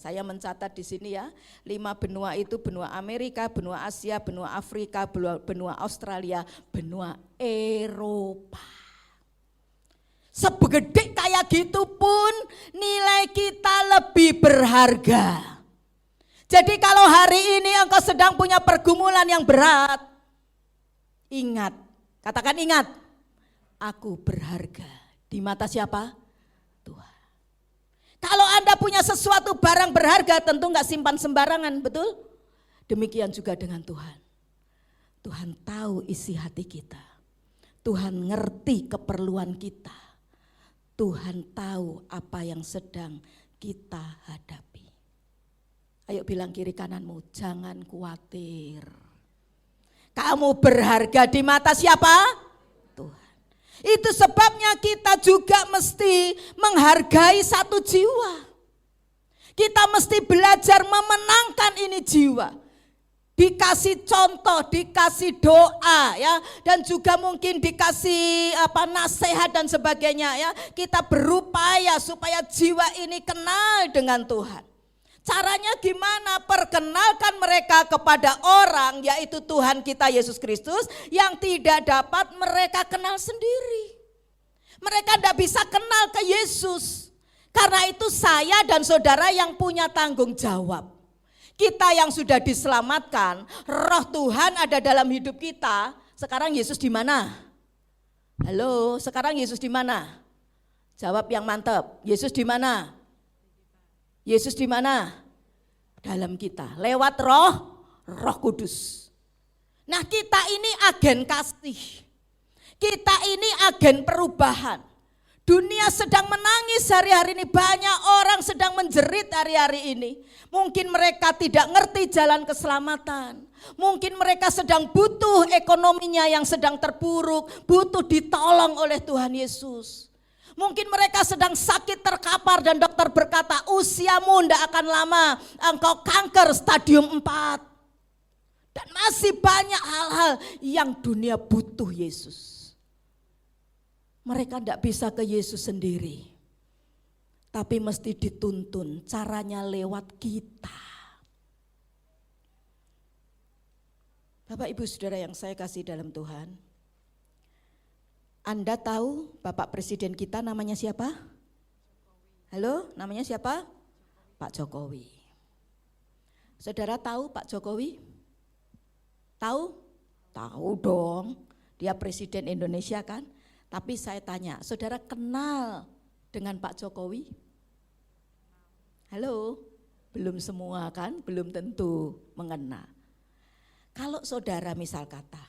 Saya mencatat di sini ya, 5 benua itu benua Amerika, benua Asia, benua Afrika, benua Australia, benua Eropa. Sebegede kayak gitu pun nilai kita lebih berharga. Jadi kalau hari ini engkau sedang punya pergumulan yang berat, ingat, katakan ingat, aku berharga di mata siapa? Tuhan. Kalau Anda punya sesuatu barang berharga tentu enggak simpan sembarangan, betul? Demikian juga dengan Tuhan. Tuhan tahu isi hati kita. Tuhan ngerti keperluan kita. Tuhan tahu apa yang sedang kita hadapi. Ayo bilang kiri kananmu, jangan khawatir. Kamu berharga di mata siapa? Tuhan. Itu sebabnya kita juga mesti menghargai satu jiwa. Kita mesti belajar memenangkan ini jiwa. Dikasih contoh, dikasih doa ya, dan juga mungkin dikasih nasihat dan sebagainya ya. Kita berupaya supaya jiwa ini kenal dengan Tuhan. Caranya gimana? Perkenalkan mereka kepada orang, yaitu Tuhan kita Yesus Kristus, yang tidak dapat mereka kenal sendiri. Mereka tidak bisa kenal ke Yesus. Karena itu saya dan saudara yang punya tanggung jawab. Kita yang sudah diselamatkan, roh Tuhan ada dalam hidup kita. Sekarang Yesus di mana? Halo, sekarang Yesus di mana? Jawab yang mantap. Yesus di mana? Yesus di mana? Dalam kita, lewat Roh Kudus. Nah, kita ini agen kasih. Kita ini agen perubahan. Dunia sedang menangis hari-hari ini, banyak orang sedang menjerit hari-hari ini. Mungkin mereka tidak ngerti jalan keselamatan. Mungkin mereka sedang butuh ekonominya yang sedang terpuruk, butuh ditolong oleh Tuhan Yesus. Mungkin mereka sedang sakit terkapar dan dokter berkata, usiamu tidak akan lama, engkau kanker stadium 4. Dan masih banyak hal-hal yang dunia butuh Yesus. Mereka tidak bisa ke Yesus sendiri, tapi mesti dituntun, caranya lewat kita. Bapak Ibu Saudara yang saya kasih dalam Tuhan, Anda tahu Bapak Presiden kita namanya siapa? Halo, namanya siapa? Pak Jokowi. Saudara tahu Pak Jokowi? Tahu? Tahu dong, dia Presiden Indonesia kan? Tapi saya tanya, saudara kenal dengan Pak Jokowi? Halo, belum semua kan, belum tentu mengenal. Kalau saudara misal kata,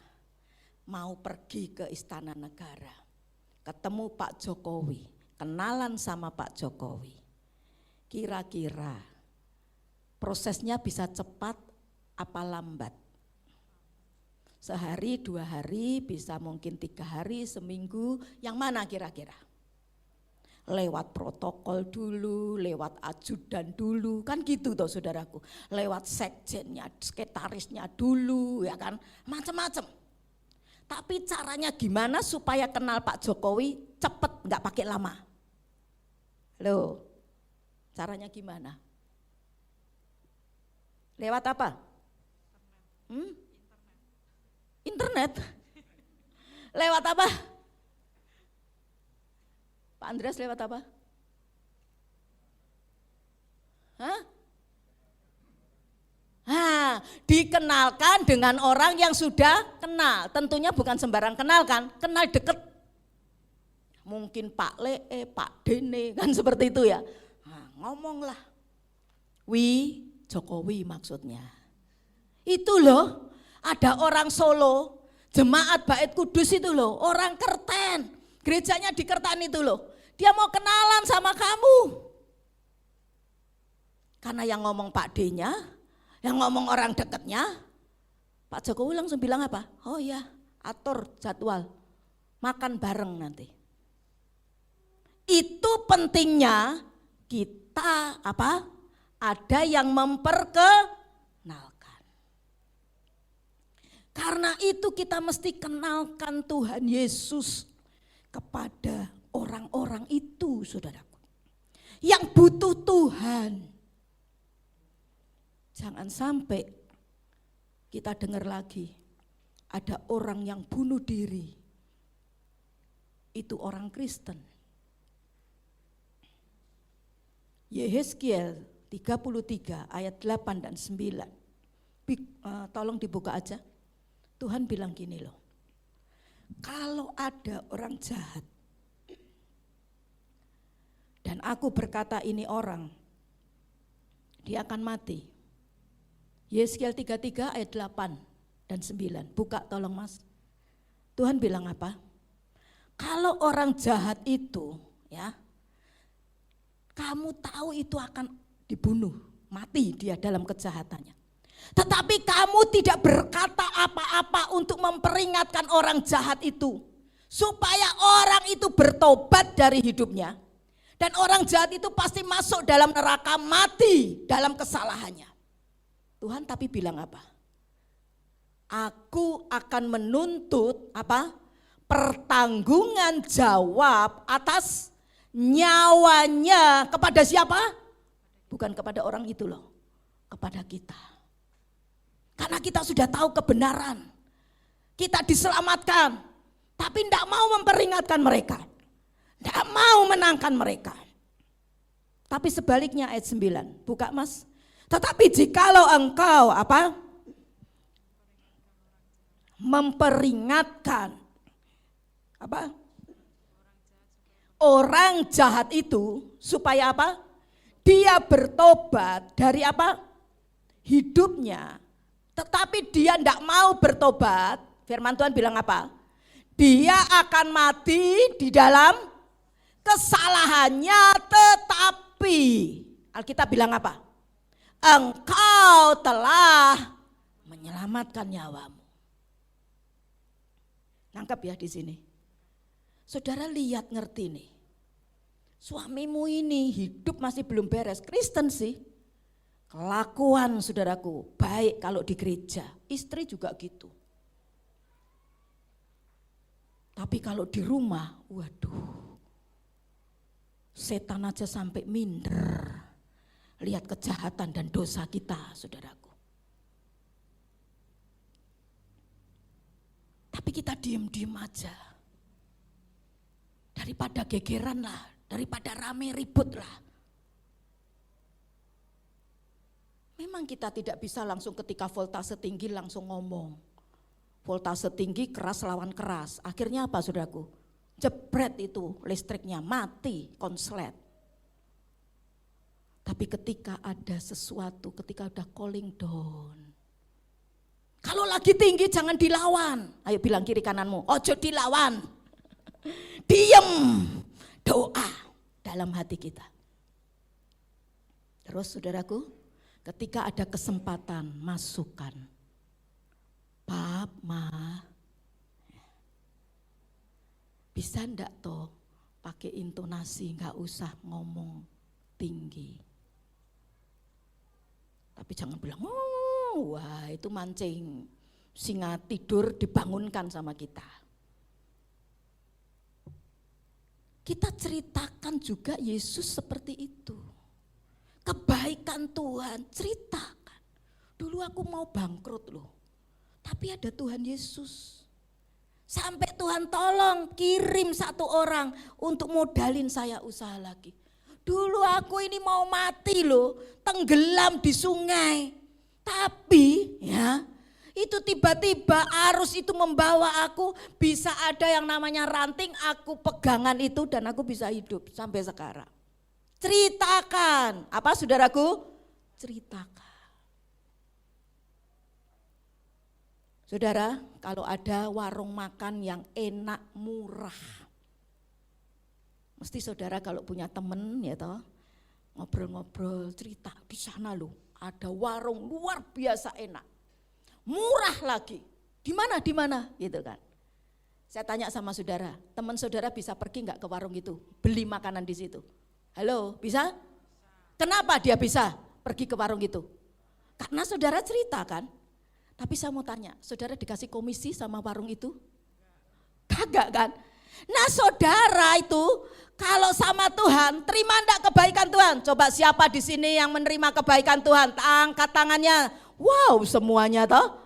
mau pergi ke Istana Negara, ketemu Pak Jokowi, kenalan sama Pak Jokowi, kira-kira prosesnya bisa cepat apa lambat? Sehari, 2 hari, bisa mungkin 3 hari, seminggu, yang mana kira-kira? Lewat protokol dulu, lewat ajudan dulu, kan gitu toh saudaraku. Lewat sekjennya, sekretarisnya dulu, ya kan, macam-macam. Tapi caranya gimana supaya kenal Pak Jokowi cepet, nggak pakai lama? Loh, caranya gimana? Lewat apa? Internet. Lewat apa? Pak Andreas lewat apa? Hah? Dikenalkan dengan orang yang sudah kenal. Tentunya bukan sembarang kenal kan, kenal deket. Mungkin Pak Lee, Pak Dene, kan seperti itu ya. Ngomonglah. Jokowi maksudnya. Itu loh, ada orang Solo, jemaat Bait Kudus itu loh, orang Kerten, gerejanya di Kerten itu loh. Dia mau kenalan sama kamu. Karena yang ngomong Pak D-nya, yang ngomong orang dekatnya, Pak Jokowi langsung bilang apa? Oh ya, atur jadwal, makan bareng nanti. Itu pentingnya kita apa? Ada yang memperkenalkan. Karena itu kita mesti kenalkan Tuhan Yesus kepada orang-orang itu, saudaraku. Yang butuh Tuhan. Jangan sampai kita dengar lagi ada orang yang bunuh diri. Itu orang Kristen. Yehezkiel 33 ayat 8 dan 9. Tolong dibuka aja. Tuhan bilang gini loh, kalau ada orang jahat dan aku berkata ini orang, dia akan mati. Yehezkiel 33 ayat 8 dan 9, buka tolong Mas. Tuhan bilang apa? Kalau orang jahat itu ya, kamu tahu itu akan dibunuh, mati dia dalam kejahatannya. Tetapi kamu tidak berkata apa-apa untuk memperingatkan orang jahat itu. Supaya orang itu bertobat dari hidupnya. Dan orang jahat itu pasti masuk dalam neraka, mati dalam kesalahannya. Tuhan tapi bilang apa? Aku akan menuntut apa? Pertanggungan jawab atas nyawanya kepada siapa? Bukan kepada orang itu loh, kepada kita. Karena kita sudah tahu kebenaran, kita diselamatkan, tapi tidak mau memperingatkan mereka, tidak mau menangkan mereka. Tapi sebaliknya ayat 9, buka Mas. Tetapi jikalau engkau apa? Memperingatkan apa? Orang jahat itu supaya apa? Dia bertobat dari apa? Hidupnya. Tetapi dia tidak mau bertobat, firman Tuhan bilang apa? Dia akan mati di dalam kesalahannya, tetapi Alkitab bilang apa? Engkau telah menyelamatkan nyawamu. Nangkep ya di sini. Saudara lihat ngerti nih. Suamimu ini hidup masih belum beres, Kristen sih. Kelakuan saudaraku baik kalau di gereja, istri juga gitu. Tapi kalau di rumah, waduh, setan aja sampai minder. Lihat kejahatan dan dosa kita, saudaraku. Tapi kita diem-diem aja. Daripada gegeran lah, daripada rame ribut lah. Memang kita tidak bisa langsung ketika voltase tinggi langsung ngomong. Voltase tinggi keras lawan keras. Akhirnya apa saudaraku? Jebret itu listriknya, mati, konslet. Tapi ketika ada sesuatu, ketika udah calling down. Kalau lagi tinggi jangan dilawan. Ayo bilang kiri kananmu, ojo dilawan. Diem, doa dalam hati kita. Terus saudaraku, ketika ada kesempatan, masukkan. Pap, Ma, bisa ndak toh pakai intonasi, nggak usah ngomong tinggi. Tapi jangan bilang, oh, wah itu mancing. Singa tidur dibangunkan sama kita. Kita ceritakan juga Yesus seperti itu. Kebaikan Tuhan, ceritakan. Dulu aku mau bangkrut loh, tapi ada Tuhan Yesus. Sampai Tuhan tolong kirim satu orang untuk modalin saya usaha lagi. Dulu aku ini mau mati loh, tenggelam di sungai. Tapi ya, itu tiba-tiba arus itu membawa aku, bisa ada yang namanya ranting, aku pegangan itu dan aku bisa hidup sampai sekarang. Ceritakan, apa saudaraku? Ceritakan. Saudara, kalau ada warung makan yang enak, murah, mesti saudara kalau punya temen ya toh, ngobrol-ngobrol, cerita di sana loh, ada warung luar biasa enak, murah lagi. Di mana gitu kan. Saya tanya sama saudara, teman saudara bisa pergi nggak ke warung itu, beli makanan di situ? Halo, bisa? Kenapa dia bisa pergi ke warung itu? Karena saudara cerita kan. Tapi saya mau tanya, saudara dikasih komisi sama warung itu? Kagak kan? Nah saudara itu kalau sama Tuhan, terima enggak kebaikan Tuhan? Coba siapa di sini yang menerima kebaikan Tuhan? Angkat tangannya. Wow, semuanya toh.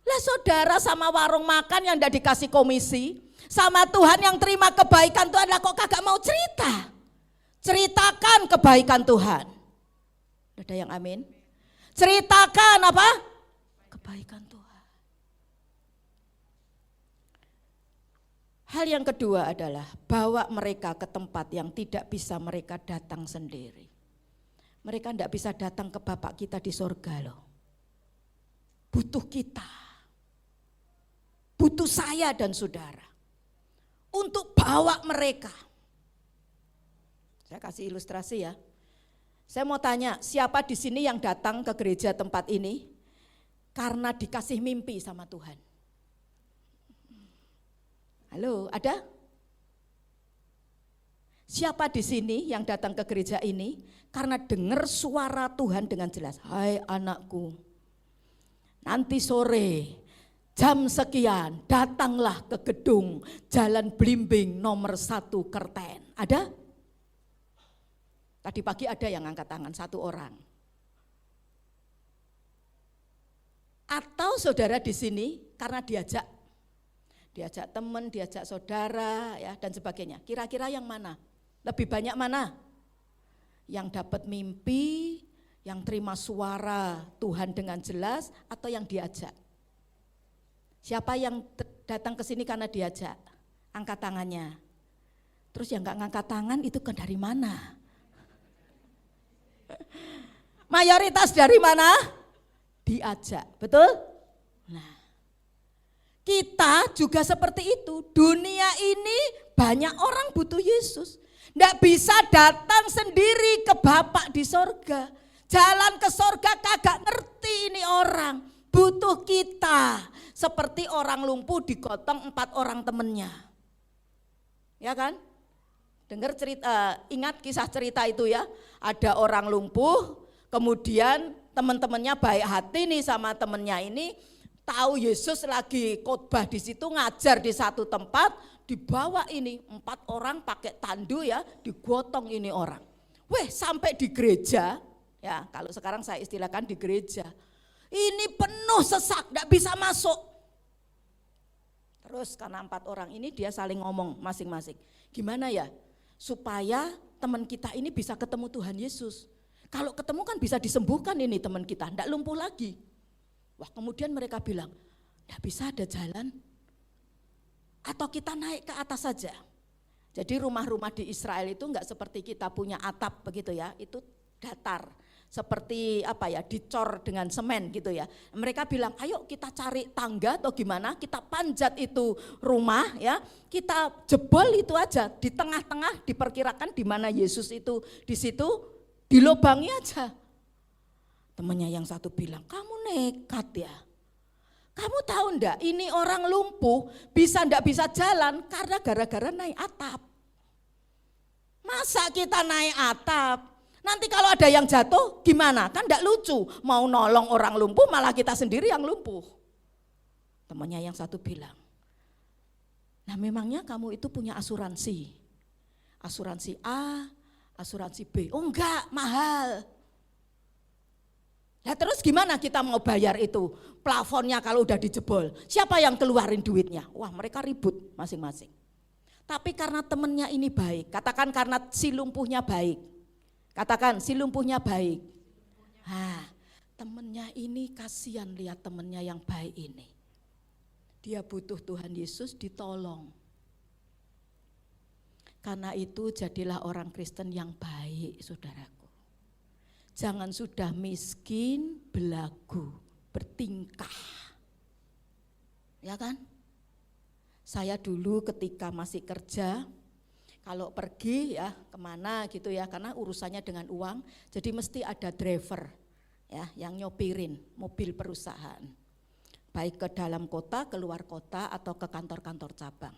Lah saudara sama warung makan yang enggak dikasih komisi, sama Tuhan yang terima kebaikan Tuhan, lah kok kagak mau cerita? Ceritakan kebaikan Tuhan. Ada yang amin? Ceritakan apa? Kebaikan Tuhan. Hal yang kedua adalah bawa mereka ke tempat yang tidak bisa mereka datang sendiri. Mereka tidak bisa datang ke Bapak kita di sorga loh. Butuh kita. Butuh saya dan saudara. Untuk bawa mereka. Saya kasih ilustrasi ya. Saya mau tanya, siapa di sini yang datang ke gereja tempat ini karena dikasih mimpi sama Tuhan? Halo, ada? Siapa di sini yang datang ke gereja ini karena dengar suara Tuhan dengan jelas? Hai anakku, nanti sore jam sekian datanglah ke gedung Jalan Blimbing nomor 1 Kerten. Ada? Tadi pagi ada yang angkat tangan, 1 orang. Atau saudara di sini karena diajak teman, diajak saudara ya dan sebagainya. Kira-kira yang mana? Lebih banyak mana? Yang dapat mimpi, yang terima suara Tuhan dengan jelas atau yang diajak? Siapa yang datang ke sini karena diajak? Angkat tangannya. Terus yang enggak ngangkat tangan itu kan dari mana? Mayoritas dari mana? Diajak, betul? Nah, kita juga seperti itu. Dunia ini banyak orang butuh Yesus. Nggak bisa datang sendiri ke Bapak di sorga. Jalan ke sorga kagak ngerti ini orang. Butuh kita. Seperti orang lumpuh digotong 4 orang temennya. Ya kan? Dengar cerita, ingat kisah cerita itu ya. Ada orang lumpuh, kemudian teman-temannya baik hati nih sama temennya ini, tahu Yesus lagi khotbah di situ, ngajar di satu tempat, dibawa ini 4 orang pakai tandu ya, digotong ini orang. Weh, sampai di gereja, ya kalau sekarang saya istilahkan di gereja, ini penuh sesak, enggak bisa masuk. Terus karena 4 orang ini dia saling ngomong masing-masing, gimana ya supaya teman kita ini bisa ketemu Tuhan Yesus. Kalau ketemu kan bisa disembuhkan ini teman kita, enggak lumpuh lagi. Wah, kemudian mereka bilang, enggak bisa ada jalan. Atau kita naik ke atas saja. Jadi rumah-rumah di Israel itu enggak seperti kita punya atap begitu ya, itu datar. Seperti apa ya, dicor dengan semen gitu ya. Mereka bilang, ayo kita cari tangga atau gimana, kita panjat itu rumah ya, kita jebol itu aja di tengah-tengah, diperkirakan di mana Yesus itu di situ, dilobangi aja. Temannya yang satu bilang, kamu nekat ya. Kamu tahu enggak, ini orang lumpuh enggak bisa jalan karena gara-gara naik atap. Masa kita naik atap? Nanti kalau ada yang jatuh gimana? Kan enggak lucu, mau nolong orang lumpuh malah kita sendiri yang lumpuh. Temannya yang satu bilang, nah memangnya kamu itu punya asuransi? Asuransi A, asuransi B? Oh enggak, mahal. Nah terus gimana kita mau bayar itu? Plafonnya kalau udah dijebol, siapa yang keluarin duitnya? Wah mereka ribut masing-masing. Tapi karena temennya ini baik, katakan karena si lumpuhnya baik. Katakan si lumpuhnya baik. Nah, temennya ini kasihan lihat temennya yang baik ini. Dia butuh Tuhan Yesus ditolong. Karena itu jadilah orang Kristen yang baik, saudaraku. Jangan sudah miskin, belagu, bertingkah. Ya kan? Saya dulu ketika masih kerja, kalau pergi ya kemana gitu ya, karena urusannya dengan uang, jadi mesti ada driver ya yang nyopirin mobil perusahaan. Baik ke dalam kota, keluar kota, atau ke kantor-kantor cabang.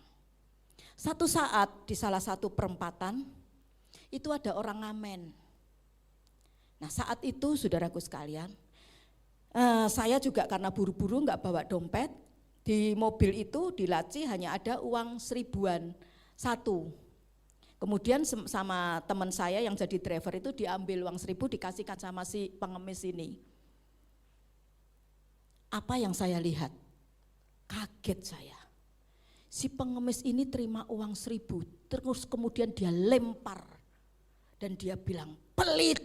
Satu saat di salah satu perempatan, itu ada orang ngamen. Nah saat itu saudaraku sekalian, saya juga karena buru-buru nggak bawa dompet, di mobil itu di laci hanya ada uang 1.000-an satu. Kemudian sama teman saya yang jadi driver itu diambil uang 1.000 dikasihkan sama si pengemis ini. Apa yang saya lihat? Kaget saya. Si pengemis ini terima uang 1.000, terus kemudian dia lempar dan dia bilang pelit.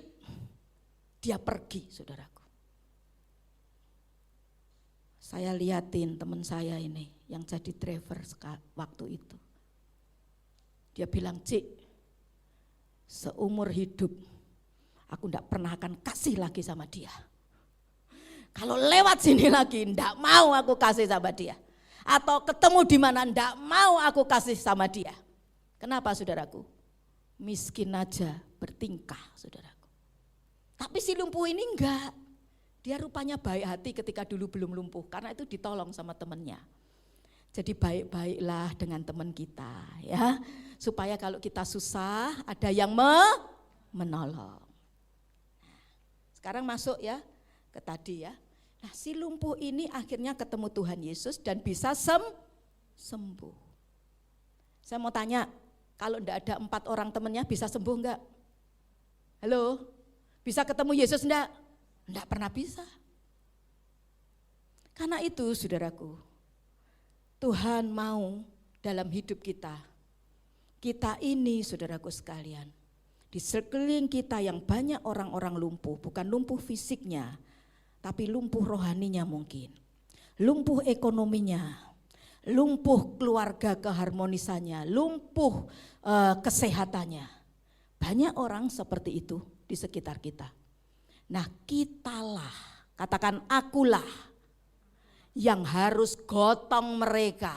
Dia pergi, saudaraku. Saya liatin teman saya ini yang jadi driver waktu itu. Dia bilang, Cik, seumur hidup aku enggak pernah akan kasih lagi sama dia. Kalau lewat sini lagi enggak mau aku kasih sama dia. Atau ketemu di mana enggak mau aku kasih sama dia. Kenapa saudaraku? Miskin aja bertingkah, saudaraku. Tapi si lumpuh ini enggak, dia rupanya baik hati ketika dulu belum lumpuh, karena itu ditolong sama temannya. Jadi baik-baiklah dengan teman kita ya, supaya kalau kita susah ada yang menolong. Sekarang masuk ya ke tadi ya. Nah si lumpuh ini akhirnya ketemu Tuhan Yesus dan bisa sembuh. Saya mau tanya, kalau enggak ada 4 orang temannya bisa sembuh enggak? Halo? Bisa ketemu Yesus enggak? Enggak pernah bisa. Karena itu saudaraku, Tuhan mau dalam hidup kita ini saudaraku sekalian, di sekeliling kita yang banyak orang-orang lumpuh, bukan lumpuh fisiknya, tapi lumpuh rohaninya mungkin, lumpuh ekonominya, lumpuh keluarga keharmonisannya, lumpuh kesehatannya. Banyak orang seperti itu di sekitar kita. Nah kitalah, katakan akulah yang harus gotong mereka,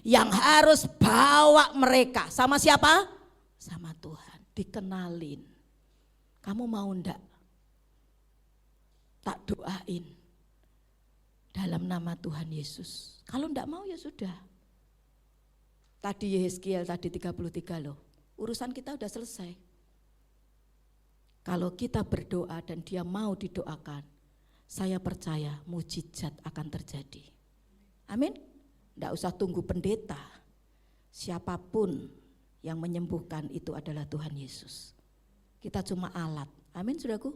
yang harus bawa mereka. Sama siapa? Sama Tuhan, dikenalin. Kamu mau ndak? Tak doain dalam nama Tuhan Yesus. Kalau ndak mau ya sudah. Tadi Yeskiel tadi 33 loh, urusan kita udah selesai. Kalau kita berdoa dan dia mau didoakan, saya percaya mujizat akan terjadi. Amin. Tidak usah tunggu pendeta. Siapapun yang menyembuhkan itu adalah Tuhan Yesus. Kita cuma alat. Amin saudaraku.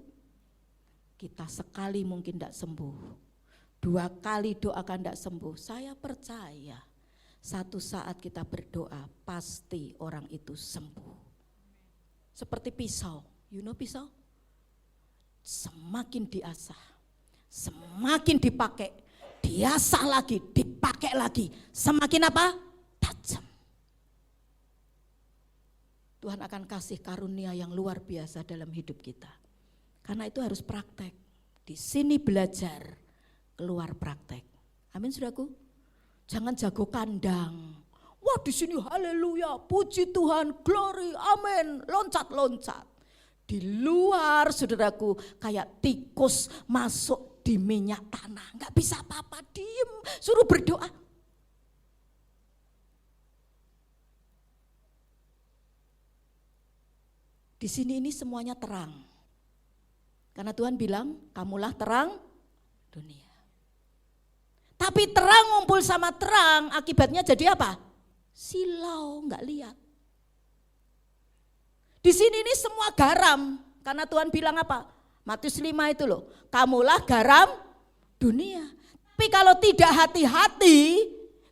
Kita sekali mungkin tidak sembuh. 2 kali doakan tidak sembuh. Saya percaya satu saat kita berdoa pasti orang itu sembuh. Seperti pisau. You know pisau? Semakin diasah, semakin dipakai, diasah lagi, dipakai lagi, semakin apa? Tajam. Tuhan akan kasih karunia yang luar biasa dalam hidup kita. Karena itu harus praktek. Di sini belajar, keluar praktek. Amin saudaraku. Jangan jago kandang. Wah di sini haleluya, puji Tuhan, glory, amin, loncat-loncat. Di luar saudaraku kayak tikus masuk di minyak tanah. Enggak bisa apa-apa, diem, suruh berdoa. Di sini ini semuanya terang. Karena Tuhan bilang, kamulah terang dunia. Tapi terang ngumpul sama terang, akibatnya jadi apa? Silau, enggak lihat. Di sini ini semua garam, karena Tuhan bilang apa? Matius 5 itu loh, kamulah garam dunia. Tapi kalau tidak hati-hati,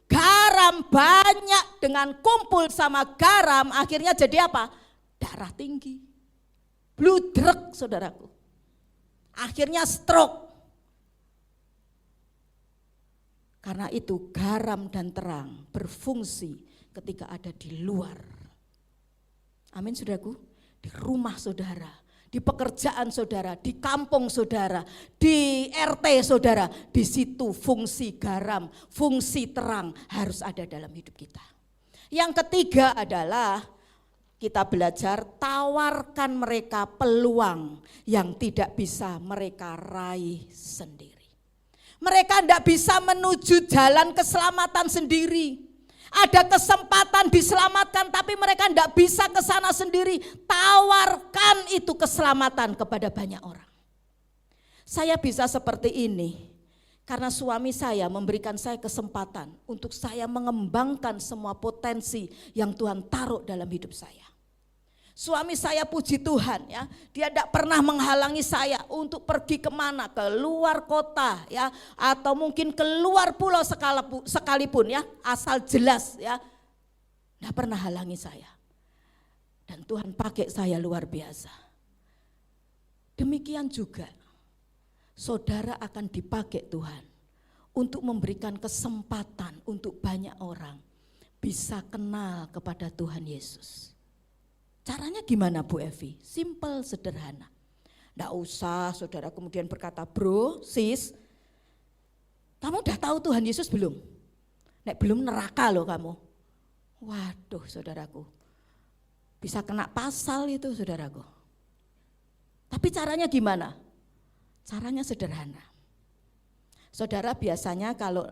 garam banyak dengan kumpul sama garam, akhirnya jadi apa? Darah tinggi, bludrek saudaraku. Akhirnya stroke. Karena itu garam dan terang berfungsi ketika ada di luar. Amin saudaraku. Di rumah saudara, di pekerjaan saudara, di kampung saudara, di RT saudara. Di situ fungsi garam, fungsi terang harus ada dalam hidup kita. Yang ketiga adalah kita belajar tawarkan mereka peluang yang tidak bisa mereka raih sendiri. Mereka tidak bisa menuju jalan keselamatan sendiri. Ada kesempatan diselamatkan tapi mereka tidak bisa ke sana sendiri. Tawarkan itu keselamatan kepada banyak orang. Saya bisa seperti ini karena suami saya memberikan saya kesempatan untuk saya mengembangkan semua potensi yang Tuhan taruh dalam hidup saya. Suami saya puji Tuhan ya, dia tidak pernah menghalangi saya untuk pergi kemana, ke luar kota ya, atau mungkin ke luar pulau sekalipun ya, asal jelas ya, tidak pernah halangi saya. Dan Tuhan pakai saya luar biasa. Demikian juga saudara akan dipakai Tuhan untuk memberikan kesempatan untuk banyak orang bisa kenal kepada Tuhan Yesus. Caranya gimana Bu Evi? Simple, sederhana. Nggak usah saudara kemudian berkata, bro, sis, kamu udah tahu Tuhan Yesus belum? Nek belum neraka loh kamu. Waduh saudaraku, bisa kena pasal itu saudaraku. Tapi caranya gimana? Caranya sederhana. Saudara biasanya kalau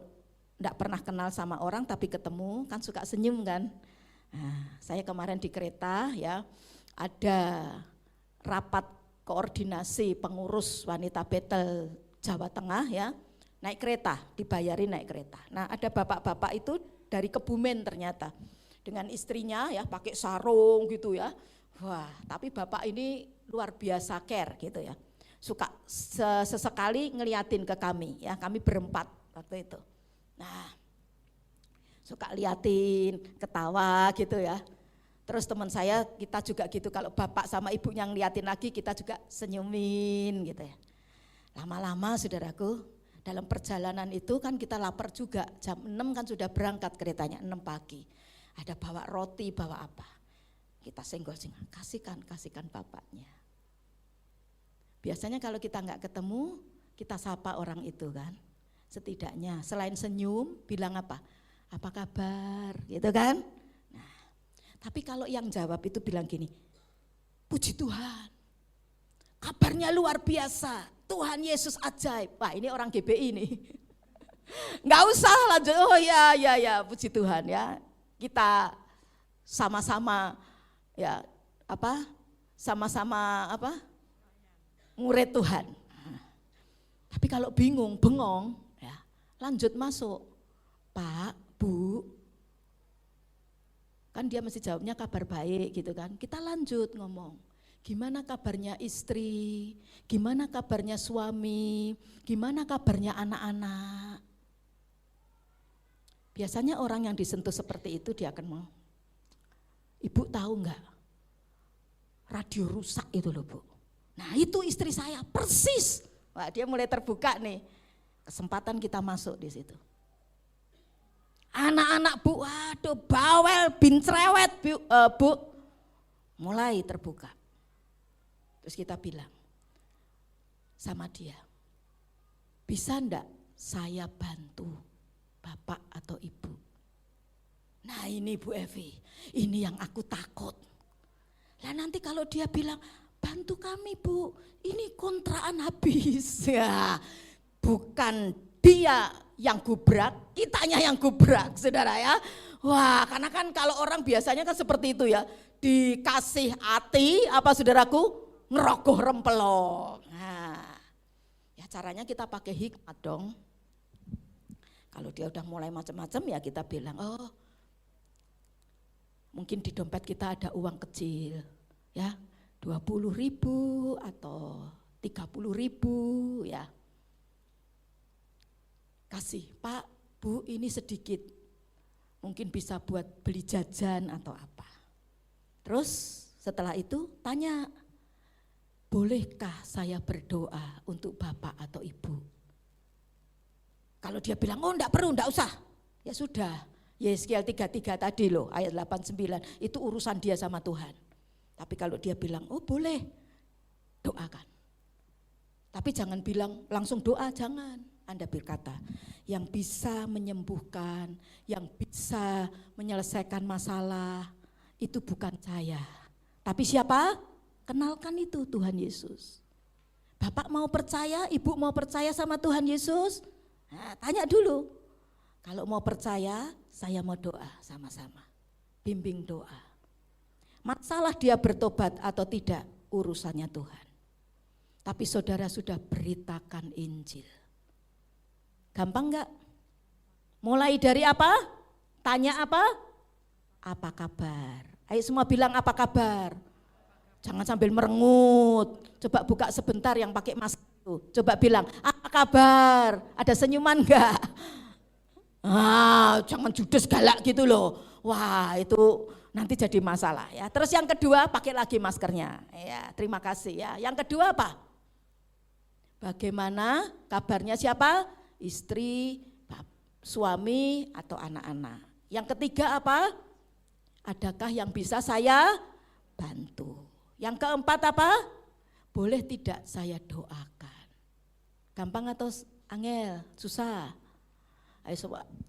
nggak pernah kenal sama orang tapi ketemu kan suka senyum kan? Nah, saya kemarin di kereta ya, ada rapat koordinasi pengurus wanita Betel Jawa Tengah ya, naik kereta, dibayarin naik kereta. Nah ada bapak-bapak itu dari Kebumen ternyata, dengan istrinya ya pakai sarung gitu ya. Wah tapi bapak ini luar biasa care gitu ya, suka sesekali ngeliatin ke kami ya, kami berempat waktu itu. Nah suka liatin, ketawa gitu ya. Terus teman saya kita juga gitu, kalau bapak sama ibunya ngeliatin lagi kita juga senyumin gitu ya. Lama-lama saudaraku, dalam perjalanan itu kan kita lapar juga, jam 6 kan sudah berangkat keretanya, 6 pagi. Ada bawa roti, bawa apa. Kita senggol-senggol, kasihkan bapaknya. Biasanya kalau kita enggak ketemu, kita sapa orang itu kan. Setidaknya selain senyum, bilang apa? Apa kabar gitu kan. Nah, tapi kalau yang jawab itu bilang gini, puji Tuhan, kabarnya luar biasa, Tuhan Yesus ajaib. Wah ini orang GBI nih. Nggak usah lanjut, oh ya puji Tuhan ya, kita sama-sama ya sama-sama murid Tuhan. Tapi kalau bingung, bengong ya, lanjut masuk. Pak, Bu, kan dia mesti jawabnya kabar baik gitu kan. Kita lanjut ngomong, gimana kabarnya istri, gimana kabarnya suami, gimana kabarnya anak-anak. Biasanya orang yang disentuh seperti itu dia akan mau, Ibu tahu enggak, radio rusak itu loh Bu. Nah itu istri saya persis. Wah dia mulai terbuka nih, kesempatan kita masuk di situ. Anak-anak Bu, waduh bawel, bin cerewet Bu, mulai terbuka. Terus kita bilang sama dia, bisa enggak saya bantu Bapak atau Ibu? Nah ini Bu Evi, ini yang aku takut. Lah nanti kalau dia bilang, bantu kami Bu, ini kontrakan habis. Ya, bukan dia yang gubrak, kitanya yang gubrak saudara ya. Wah karena kan kalau orang biasanya kan seperti itu ya, dikasih hati apa saudaraku, ngerogoh rempelong. Nah ya caranya kita pakai hikmat dong. Kalau dia udah mulai macam-macam ya kita bilang, oh mungkin di dompet kita ada uang kecil ya, 20.000 atau 30.000 ya. Kasih, Pak, Bu, ini sedikit. Mungkin bisa buat beli jajan atau apa. Terus setelah itu tanya, bolehkah saya berdoa untuk Bapak atau Ibu? Kalau dia bilang, oh enggak perlu, enggak usah. Ya sudah, Yeskiel 33 tadi loh, ayat 89, itu urusan dia sama Tuhan. Tapi kalau dia bilang, oh boleh, doakan. Tapi jangan bilang langsung doa, jangan. Anda berkata, yang bisa menyembuhkan, yang bisa menyelesaikan masalah, itu bukan saya. Tapi siapa? Kenalkan itu Tuhan Yesus. Bapak mau percaya, Ibu mau percaya sama Tuhan Yesus? Nah, tanya dulu. Kalau mau percaya, saya mau doa sama-sama. Bimbing doa. Masalah dia bertobat atau tidak, urusannya Tuhan. Tapi saudara sudah beritakan Injil. Gampang enggak? Mulai dari apa? Tanya apa? Apa kabar? Ayo semua bilang apa kabar? Jangan sambil merengut. Coba buka sebentar yang pakai masker itu. Coba bilang, apa kabar? Ada senyuman enggak? Jangan judes galak gitu loh. Wah, itu nanti jadi masalah ya. Terus yang kedua, pakai lagi maskernya. Ya, terima kasih ya. Yang kedua apa? Bagaimana kabarnya siapa? Istri, suami atau anak-anak. Yang ketiga apa? Adakah yang bisa saya bantu? Yang keempat apa? Boleh tidak saya doakan? Gampang atau angel? Susah? Ayo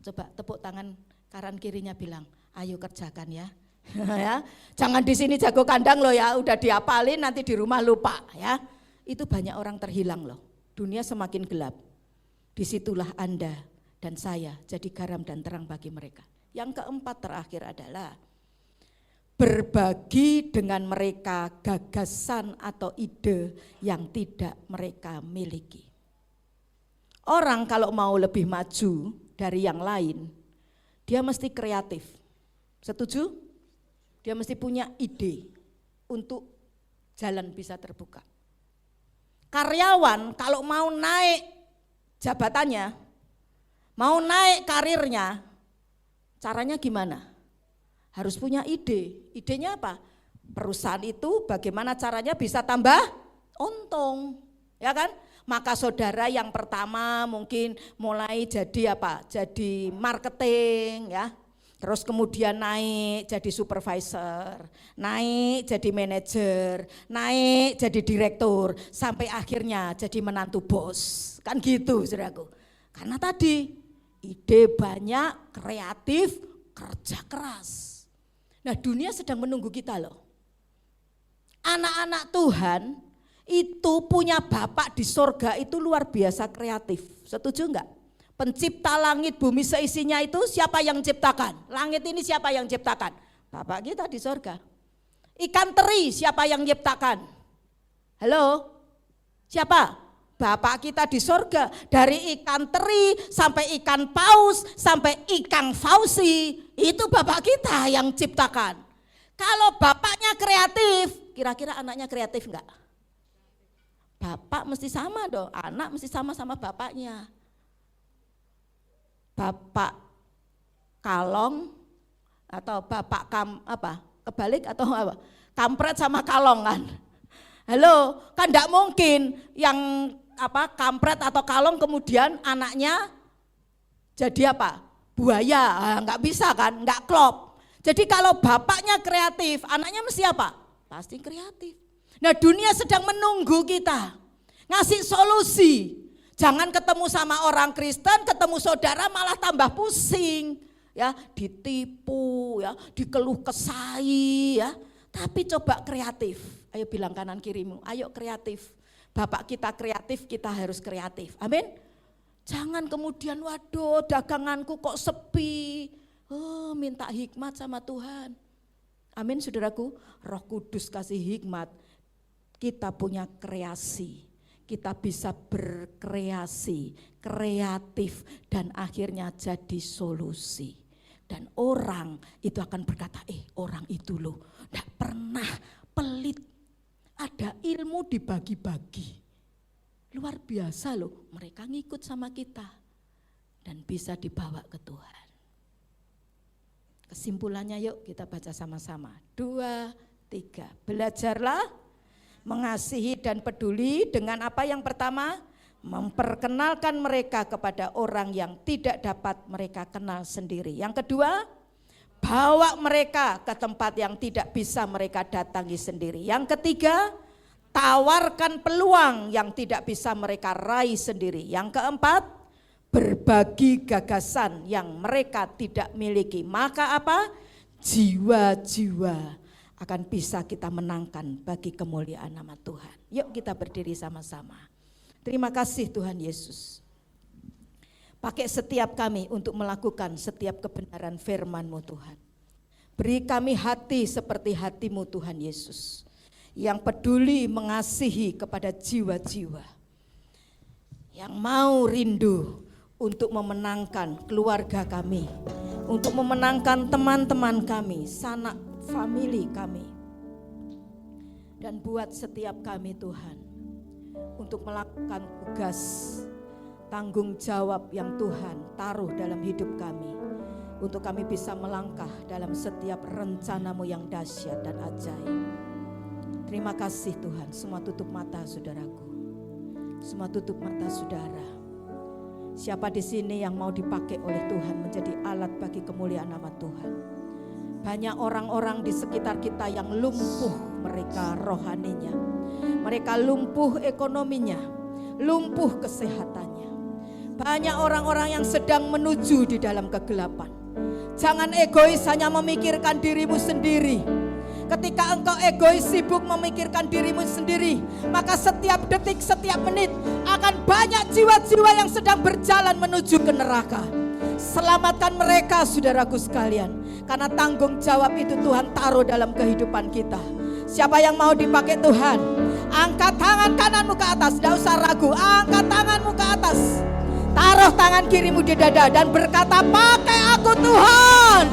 coba tepuk tangan kanan kirinya bilang, ayo kerjakan ya. Ya, jangan di sini jago kandang loh ya, udah diapalin nanti di rumah lupa ya. Itu banyak orang terhilang loh. Dunia semakin gelap. Disitulah Anda dan saya jadi garam dan terang bagi mereka. Yang keempat terakhir adalah berbagi dengan mereka gagasan atau ide yang tidak mereka miliki. Orang kalau mau lebih maju dari yang lain, dia mesti kreatif. Setuju? Dia mesti punya ide untuk jalan bisa terbuka. Karyawan kalau mau naik jabatannya, mau naik karirnya, caranya gimana? Harus punya ide. Idenya apa? Perusahaan itu bagaimana caranya bisa tambah untung, ya kan? Maka saudara yang pertama mungkin mulai jadi apa? Jadi marketing ya. Terus kemudian naik jadi supervisor, naik jadi manajer, naik jadi direktur, sampai akhirnya jadi menantu bos. Kan gitu saudaraku. Karena tadi ide banyak, kreatif, kerja keras. Nah dunia sedang menunggu kita loh. Anak-anak Tuhan itu punya Bapak di sorga itu luar biasa kreatif. Setuju enggak? Pencipta langit bumi seisinya itu siapa yang ciptakan? Langit ini siapa yang ciptakan? Bapak kita di sorga. Ikan teri siapa yang ciptakan? Halo? Siapa? Bapak kita di sorga. Dari ikan teri sampai ikan paus sampai ikan fauzi, itu Bapak kita yang ciptakan. Kalau bapaknya kreatif, kira-kira anaknya kreatif enggak? Bapak mesti sama dong, anak mesti sama-sama bapaknya. Bapak kalong atau bapak kebalik atau apa? Kampret sama kalong kan? Halo, kan enggak mungkin yang kampret atau kalong kemudian anaknya jadi apa? Buaya, enggak bisa kan? Enggak klop. Jadi kalau bapaknya kreatif, anaknya mesti apa? Pasti kreatif. Nah dunia sedang menunggu kita ngasih solusi. Jangan ketemu sama orang Kristen, ketemu saudara malah tambah pusing. Ya, ditipu, ya, dikeluh kesai, ya. Tapi coba kreatif. Ayo bilang kanan kirimu, ayo kreatif. Bapak kita kreatif, kita harus kreatif. Amin. Jangan kemudian waduh daganganku kok sepi. Oh, minta hikmat sama Tuhan. Amin saudaraku, Roh Kudus kasih hikmat. Kita punya kreasi. Kita bisa berkreasi, kreatif dan akhirnya jadi solusi. Dan orang itu akan berkata, orang itu loh enggak pernah pelit. Ada ilmu dibagi-bagi. Luar biasa loh, mereka ngikut sama kita dan bisa dibawa ke Tuhan. Kesimpulannya yuk kita baca sama-sama. 2, 3. Belajarlah mengasihi dan peduli dengan apa yang pertama? Memperkenalkan mereka kepada orang yang tidak dapat mereka kenal sendiri. Yang kedua, bawa mereka ke tempat yang tidak bisa mereka datangi sendiri. Yang ketiga, tawarkan peluang yang tidak bisa mereka raih sendiri. Yang keempat, berbagi gagasan yang mereka tidak miliki. Maka apa? Jiwa-jiwa akan bisa kita menangkan bagi kemuliaan nama Tuhan. Yuk kita berdiri sama-sama. Terima kasih Tuhan Yesus. Pakai setiap kami untuk melakukan setiap kebenaran firman-Mu Tuhan. Beri kami hati seperti hati-Mu Tuhan Yesus, yang peduli mengasihi kepada jiwa-jiwa, yang mau rindu untuk memenangkan keluarga kami, untuk memenangkan teman-teman kami, sanak famili kami. Dan buat setiap kami Tuhan, untuk melakukan tugas tanggung jawab yang Tuhan taruh dalam hidup kami, untuk kami bisa melangkah dalam setiap rencana-Mu yang dahsyat dan ajaib. Terima kasih Tuhan. Semua tutup mata saudaraku, semua tutup mata saudara. Siapa di sini yang mau dipakai oleh Tuhan menjadi alat bagi kemuliaan nama Tuhan? Banyak orang-orang di sekitar kita yang lumpuh mereka rohaninya, mereka lumpuh ekonominya, lumpuh kesehatannya. Banyak orang-orang yang sedang menuju di dalam kegelapan. Jangan egois hanya memikirkan dirimu sendiri. Ketika engkau egois sibuk memikirkan dirimu sendiri, maka setiap detik, setiap menit akan banyak jiwa-jiwa yang sedang berjalan menuju ke neraka. Selamatkan mereka saudaraku sekalian, karena tanggung jawab itu Tuhan taruh dalam kehidupan kita. Siapa yang mau dipakai Tuhan? Angkat tangan kananmu ke atas, tidak usah ragu. Angkat tanganmu ke atas, taruh tangan kirimu di dada dan berkata, pakai aku Tuhan.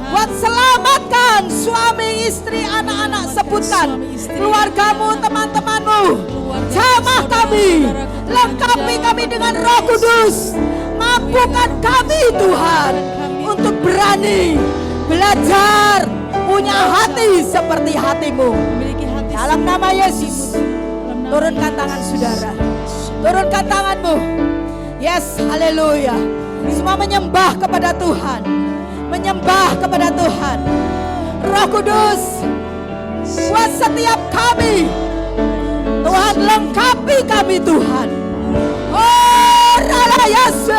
Buat selamatkan suami, istri, anak-anak, sebutkan keluargamu, teman-temanmu, jamah kami, lengkapi kami dengan Roh Kudus. Mampukan kami Tuhan untuk berani belajar punya hati seperti hati-Mu. Dalam nama Yesus, turunkan tangan saudara, turunkan tanganmu. Yes, haleluya. Semua menyembah kepada Tuhan, menyembah kepada Tuhan. Roh Kudus, buat setiap kami, Tuhan lengkapi kami Tuhan. Oh, Rala Yesus.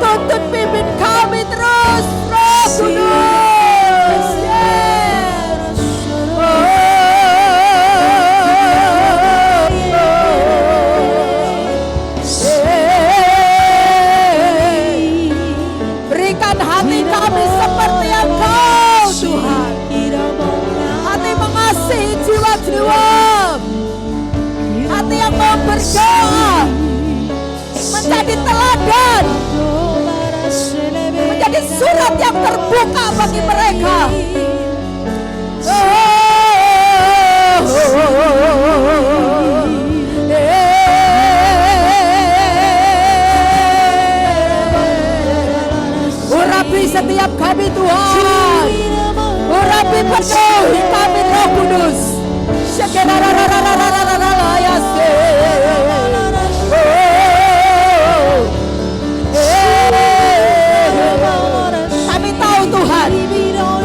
Tuntun pimpin kami terus, Roh Kudus. Yes. Berikan hati kami seperti Engkau Tuhan, hati mengasihi jiwa-jiwa, hati yang mau berdoa, menjadi teladan, menjadi surat yang terbuka bagi mereka. Urapi setiap kami Tuhan, urapi penuhi kami Roh Kudus. Kami tahu Tuhan,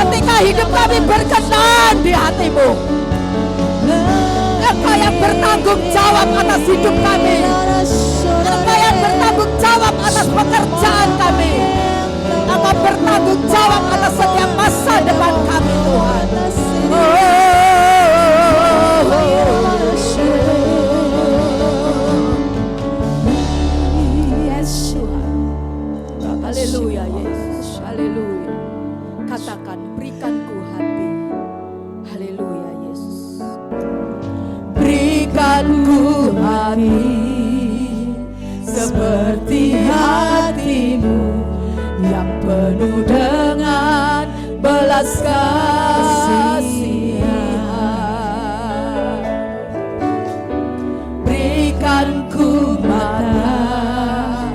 ketika hidup kami berkenan di hati-Mu, Engkau yang bertanggung jawab atas hidup kami, Engkau yang bertanggung jawab atas pekerjaan kami, Engkau bertanggung jawab atas setiap masa depan kami Tuhan. Yes Tuhan. Haleluya Yesus, haleluya. Katakan, berikanku hati. Haleluya Yesus. Berikanku hati seperti hati-Mu, yang penuh dengan belas belas kasihan. Berikan ku mata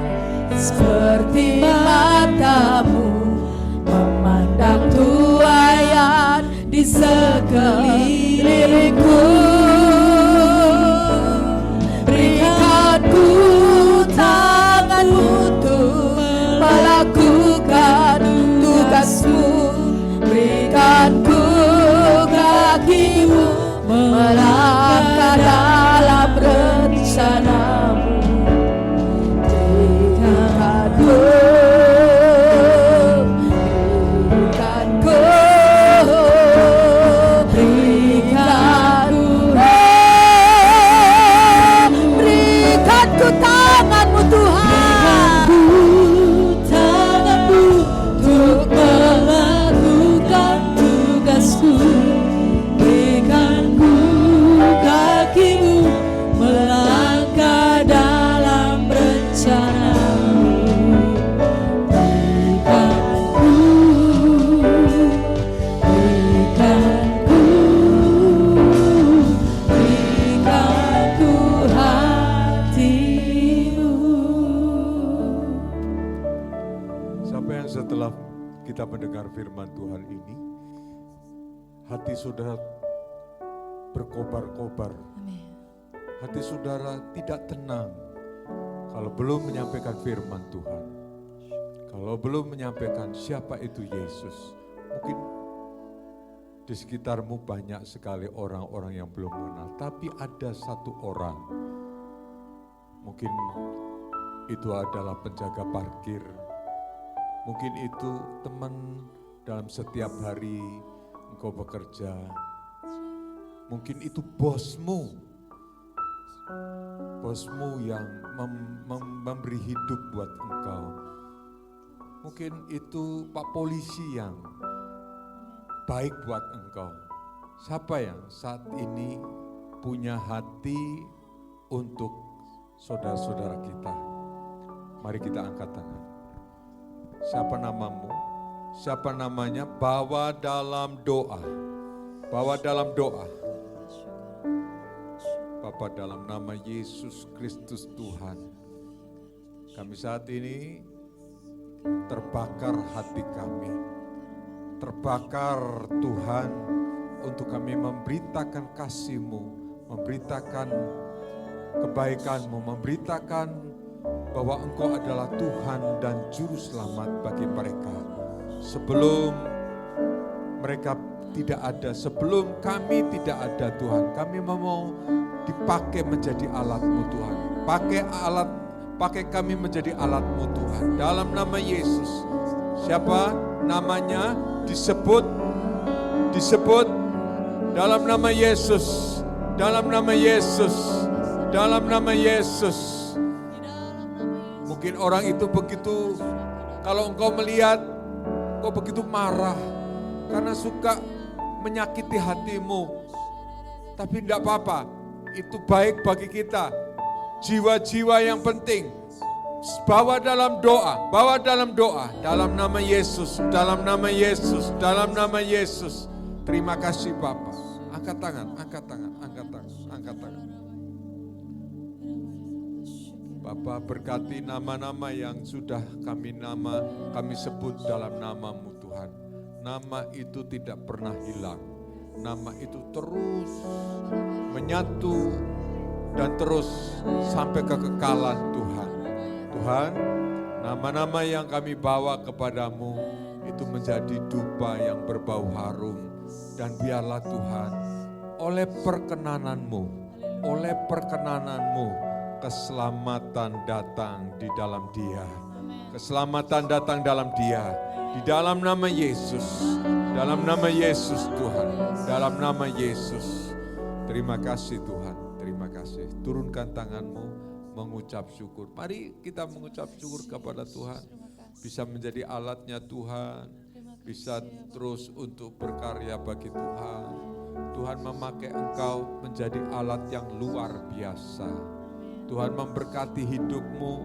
seperti matamu, memandang tuaian di sekelilingku. Berikan ku tanganmu untuk melakukan tugasmu. Berikan ku kakimu melangkah dalam rencanamu. Berikan ku tanganmu Tuhan, tanganmu untuk melakukan tugasku. Berikan ku kakimu melangkah dalam rencanamu. Berikan ku hatimu. Siapa yang setelah kita mendengar firman Tuhan ini, hati saudara berkobar-kobar, hati saudara tidak tenang kalau belum menyampaikan firman Tuhan, kalau belum menyampaikan siapa itu Yesus. Mungkin di sekitarmu banyak sekali orang-orang yang belum mengenal, tapi ada satu orang, mungkin itu adalah penjaga parkir, mungkin itu teman dalam setiap hari engkau bekerja, mungkin itu bosmu yang memberi hidup buat engkau. Mungkin itu Pak Polisi yang baik buat engkau. Siapa yang saat ini punya hati untuk saudara-saudara kita? Mari kita angkat tangan. Siapa namamu? Siapa namanya? Bawa dalam doa. Bawa dalam doa. Bapa, dalam nama Yesus Kristus Tuhan, kami saat ini terbakar hati kami. Terbakar Tuhan untuk kami memberitakan kasih-Mu, memberitakan kebaikan-Mu, memberitakan bahwa Engkau adalah Tuhan dan Juru Selamat bagi mereka. Sebelum mereka tidak ada, sebelum kami tidak ada Tuhan, kami mau dipakai menjadi alat-Mu Tuhan. Pakai kami menjadi alat-Mu Tuhan. Dalam nama Yesus. Siapa namanya disebut dalam nama Yesus. Dalam nama Yesus. Dalam nama Yesus. Mungkin orang itu begitu, kalau engkau melihat, engkau begitu marah karena suka menyakiti hatimu. Tapi tidak apa-apa, itu baik bagi kita. Jiwa-jiwa yang penting, bawa dalam doa, dalam nama Yesus, dalam nama Yesus, dalam nama Yesus. Terima kasih Bapa. Angkat tangan, angkat tangan, angkat tangan, angkat tangan. Bapa, berkati nama-nama yang sudah kami sebut dalam nama-Mu Tuhan. Nama itu tidak pernah hilang. Nama itu terus menyatu dan terus sampai kekekalan Tuhan. Tuhan, nama-nama yang kami bawa kepadamu itu menjadi dupa yang berbau harum. Dan biarlah Tuhan, oleh perkenananmu, keselamatan datang di dalam dia. Keselamatan datang dalam dia. Di dalam nama Yesus. Dalam nama Yesus Tuhan. Dalam nama Yesus. Terima kasih Tuhan. Terima kasih. Turunkan tanganmu mengucap syukur. Mari kita mengucap syukur kepada Tuhan. Bisa menjadi alatnya Tuhan. Bisa terus untuk berkarya bagi Tuhan. Tuhan memakai engkau menjadi alat yang luar biasa. Tuhan memberkati hidupmu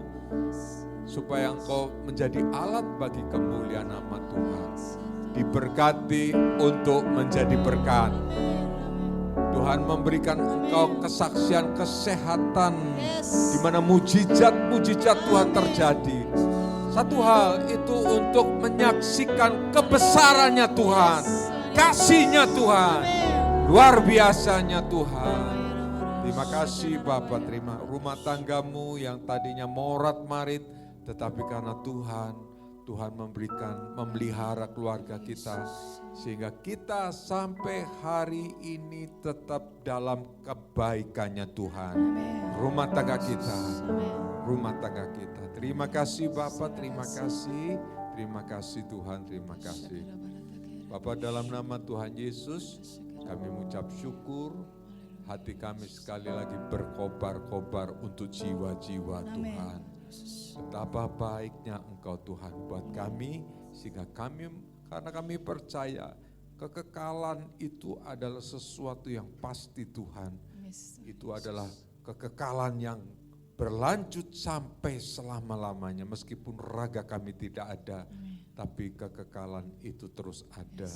supaya engkau menjadi alat bagi kemuliaan nama Tuhan. diberkati untuk menjadi berkat. Tuhan memberikan engkau kesaksian kesehatan, di mana mujizat-mujizat Tuhan terjadi. Satu hal itu untuk menyaksikan kebesarannya Tuhan, kasih-Nya Tuhan, luar biasanya Tuhan. Terima kasih Bapak, terima rumah tanggamu yang tadinya morat-marit, tetapi karena Tuhan memberikan, memelihara keluarga kita, sehingga kita sampai hari ini tetap dalam kebaikannya Tuhan. Rumah tangga kita, rumah tangga kita. Terima kasih Bapak, terima kasih Tuhan, terima kasih. Bapak, dalam nama Tuhan Yesus, kami mengucap syukur, hati kami sekali lagi berkobar-kobar untuk jiwa-jiwa Tuhan. Betapa baiknya Engkau Tuhan buat kami, sehingga karena kami percaya kekekalan itu adalah sesuatu yang pasti Tuhan. Itu adalah kekekalan yang berlanjut sampai selama-lamanya, meskipun raga kami tidak ada, tapi kekekalan itu terus ada.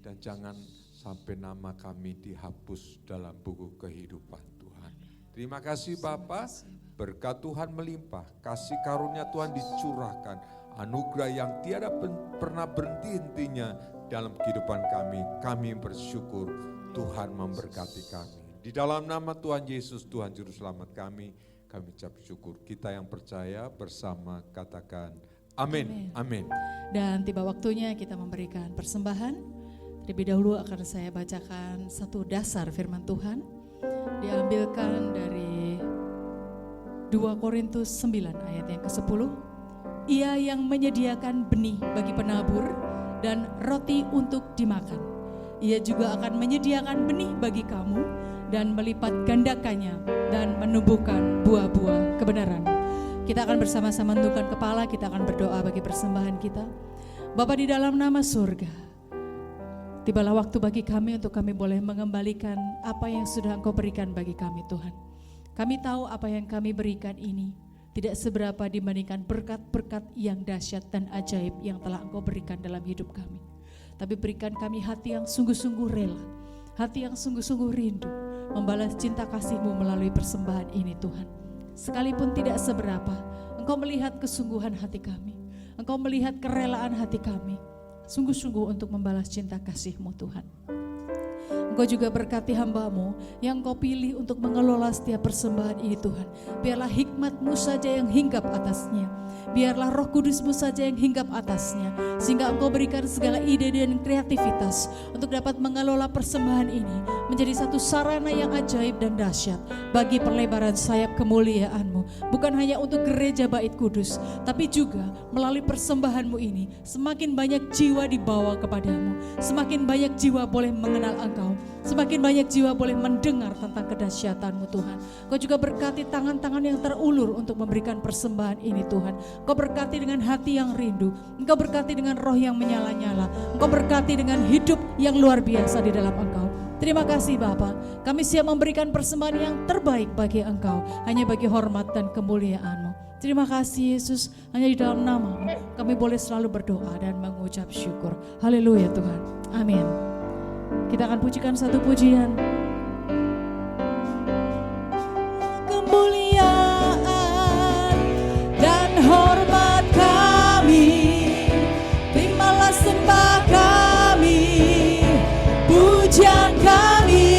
Dan jangan sampai nama kami dihapus dalam buku kehidupan Tuhan. Terima kasih Bapa, berkat Tuhan melimpah, kasih karunia Tuhan dicurahkan, anugerah yang tiada pernah berhenti intinya dalam kehidupan kami. Kami bersyukur Tuhan memberkati kami. Di dalam nama Tuhan Yesus, Tuhan Juru Selamat kami ucap syukur. Kita yang percaya bersama katakan amin. Amin. Dan tiba waktunya kita memberikan persembahan. Terlebih dahulu akan saya bacakan satu dasar firman Tuhan, diambilkan dari 2 Korintus 9 ayat yang ke-10. Ia yang menyediakan benih bagi penabur dan roti untuk dimakan. Ia juga akan menyediakan benih bagi kamu dan melipat gandakannya dan menumbuhkan buah-buah kebenaran. Kita akan bersama-sama tundukkan kepala, kita akan berdoa bagi persembahan kita. Bapa di dalam nama surga, tibalah waktu bagi kami untuk kami boleh mengembalikan apa yang sudah Engkau berikan bagi kami Tuhan. Kami tahu apa yang kami berikan ini tidak seberapa dibandingkan berkat-berkat yang dahsyat dan ajaib yang telah Engkau berikan dalam hidup kami. Tapi berikan kami hati yang sungguh-sungguh rela, hati yang sungguh-sungguh rindu membalas cinta kasih-Mu melalui persembahan ini Tuhan. Sekalipun tidak seberapa, Engkau melihat kesungguhan hati kami, Engkau melihat kerelaan hati kami, sungguh-sungguh untuk membalas cinta kasih-Mu Tuhan. Engkau juga berkati hamba-Mu yang Engkau pilih untuk mengelola setiap persembahan ini Tuhan. Biarlah hikmat-Mu saja yang hinggap atasnya, biarlah Roh Kudus-Mu saja yang hinggap atasnya, sehingga Engkau berikan segala ide dan kreativitas untuk dapat mengelola persembahan ini menjadi satu sarana yang ajaib dan dahsyat bagi perlebaran sayap kemuliaan-Mu. Bukan hanya untuk gereja Bait Kudus, tapi juga melalui persembahan-Mu ini semakin banyak jiwa dibawa kepadamu, semakin banyak jiwa boleh mengenal Engkau, semakin banyak jiwa boleh mendengar tentang kedahsyatan-Mu Tuhan. Kau juga berkati tangan-tangan yang terulur untuk memberikan persembahan ini Tuhan. Kau berkati dengan hati yang rindu, Engkau berkati dengan roh yang menyala-nyala, Engkau berkati dengan hidup yang luar biasa di dalam Engkau. Terima kasih Bapa, kami siap memberikan persembahan yang terbaik bagi Engkau, hanya bagi hormat dan kemuliaan-Mu. Terima kasih Yesus, hanya di dalam nama-Mu kami boleh selalu berdoa dan mengucap syukur. Haleluya Tuhan, amin. Kita akan pujikan satu pujian. Kemuliaan dan hormat kami, terimalah sembah kami, pujian kami,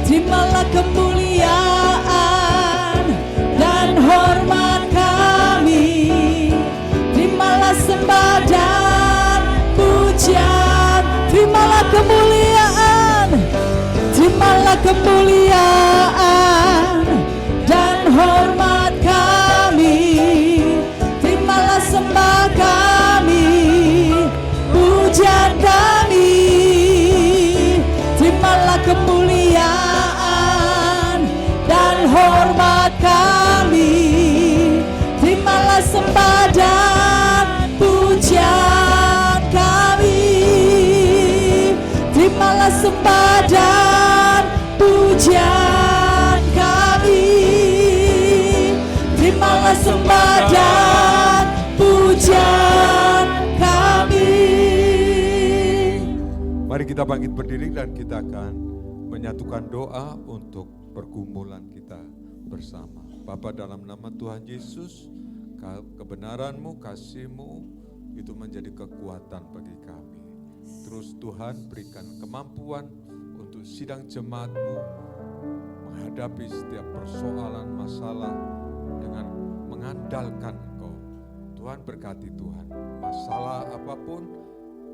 terimalah kemuliaan dan hormat kami, terimalah sembah dan pujian, terimalah kemuliaan, terimalah kemuliaan dan hormat kami, terimalah sembah kami, pujian kami, terimalah kemuliaan dan hormat kami, terimalah sembah dan pujian kami, terimalah sembah dan pujian kami, terimalah sembah dan pujian kami. Mari kita bangkit berdiri dan kita akan menyatukan doa untuk pergumulan kita bersama. Bapa, dalam nama Tuhan Yesus, kebenaran-Mu, kasih-Mu itu menjadi kekuatan bagi kami. Terus Tuhan berikan kemampuan untuk sidang jemaat-Mu menghadapi setiap persoalan, masalah dengan mengandalkan Engkau. Tuhan berkati Tuhan, masalah apapun,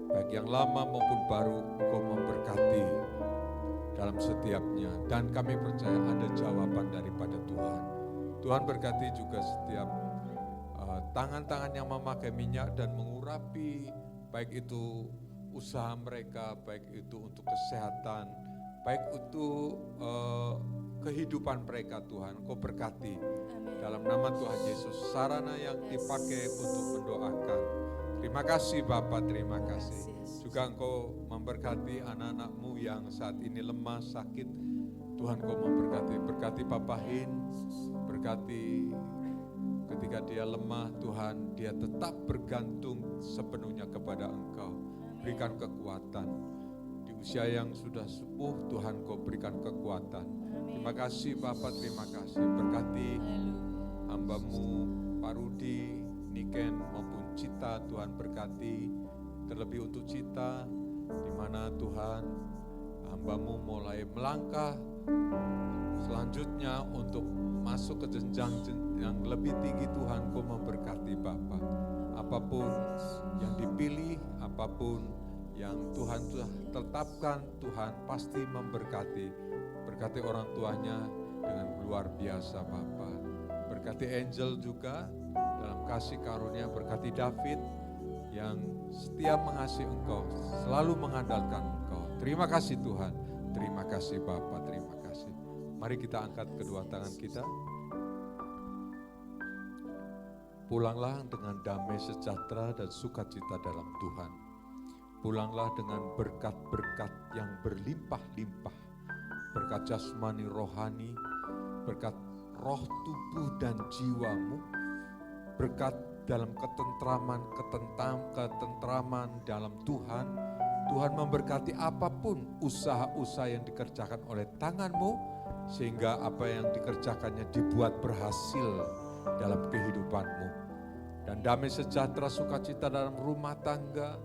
baik yang lama maupun baru, Engkau memberkati dalam setiapnya. Dan kami percaya ada jawaban daripada Tuhan. Tuhan berkati juga setiap tangan-tangan yang memakai minyak dan mengurapi, baik itu usaha mereka, baik itu untuk kesehatan, baik itu kehidupan mereka Tuhan. Engkau berkati. Dalam nama Tuhan Yesus, sarana yang dipakai untuk mendoakan. Terima kasih Bapa, terima kasih. Juga Engkau memberkati anak-anak-Mu yang saat ini lemah, sakit. Tuhan Engkau memberkati. Berkati Papa Hin, berkati ketika dia lemah Tuhan, dia tetap bergantung sepenuhnya kepada Engkau. Berikan kekuatan. Di usia yang sudah sepuh, Tuhan Engkau berikan kekuatan. Terima kasih Bapa, terima kasih. Berkati hamba-Mu Pak Rudi, Niken maupun Cita, Tuhan berkati. Terlebih untuk Cita, di mana Tuhan hamba-Mu mulai melangkah selanjutnya untuk masuk ke jenjang yang lebih tinggi. Tuhan Kau memberkati Bapa. Apapun yang dipilih, apapun yang Tuhan sudah tetapkan, Tuhan pasti memberkati. Berkati orang tuanya dengan luar biasa Bapa. Berkati Angel juga dalam kasih karunia, berkati David yang setia mengasihi Engkau, selalu mengandalkan Engkau. Terima kasih Tuhan, terima kasih Bapa, terima kasih. Mari kita angkat kedua tangan kita. Pulanglah dengan damai sejahtera dan sukacita dalam Tuhan. Pulanglah dengan berkat-berkat yang berlimpah-limpah. Berkat jasmani rohani, berkat roh tubuh dan jiwamu, berkat dalam ketentraman dalam Tuhan. Tuhan memberkati apapun usaha-usaha yang dikerjakan oleh tanganmu, sehingga apa yang dikerjakannya dibuat berhasil dalam kehidupanmu. Dan damai sejahtera sukacita dalam rumah tangga,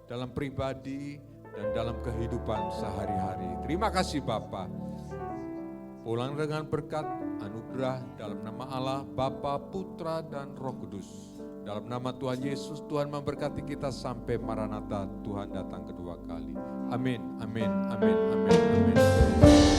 dalam pribadi, dan dalam kehidupan sehari-hari. Terima kasih Bapa. Pulang dengan berkat, anugerah dalam nama Allah, Bapa, Putra, dan Roh Kudus. Dalam nama Tuhan Yesus, Tuhan memberkati kita sampai Maranatha, Tuhan datang kedua kali. Amin, amin, amin, amin, amin.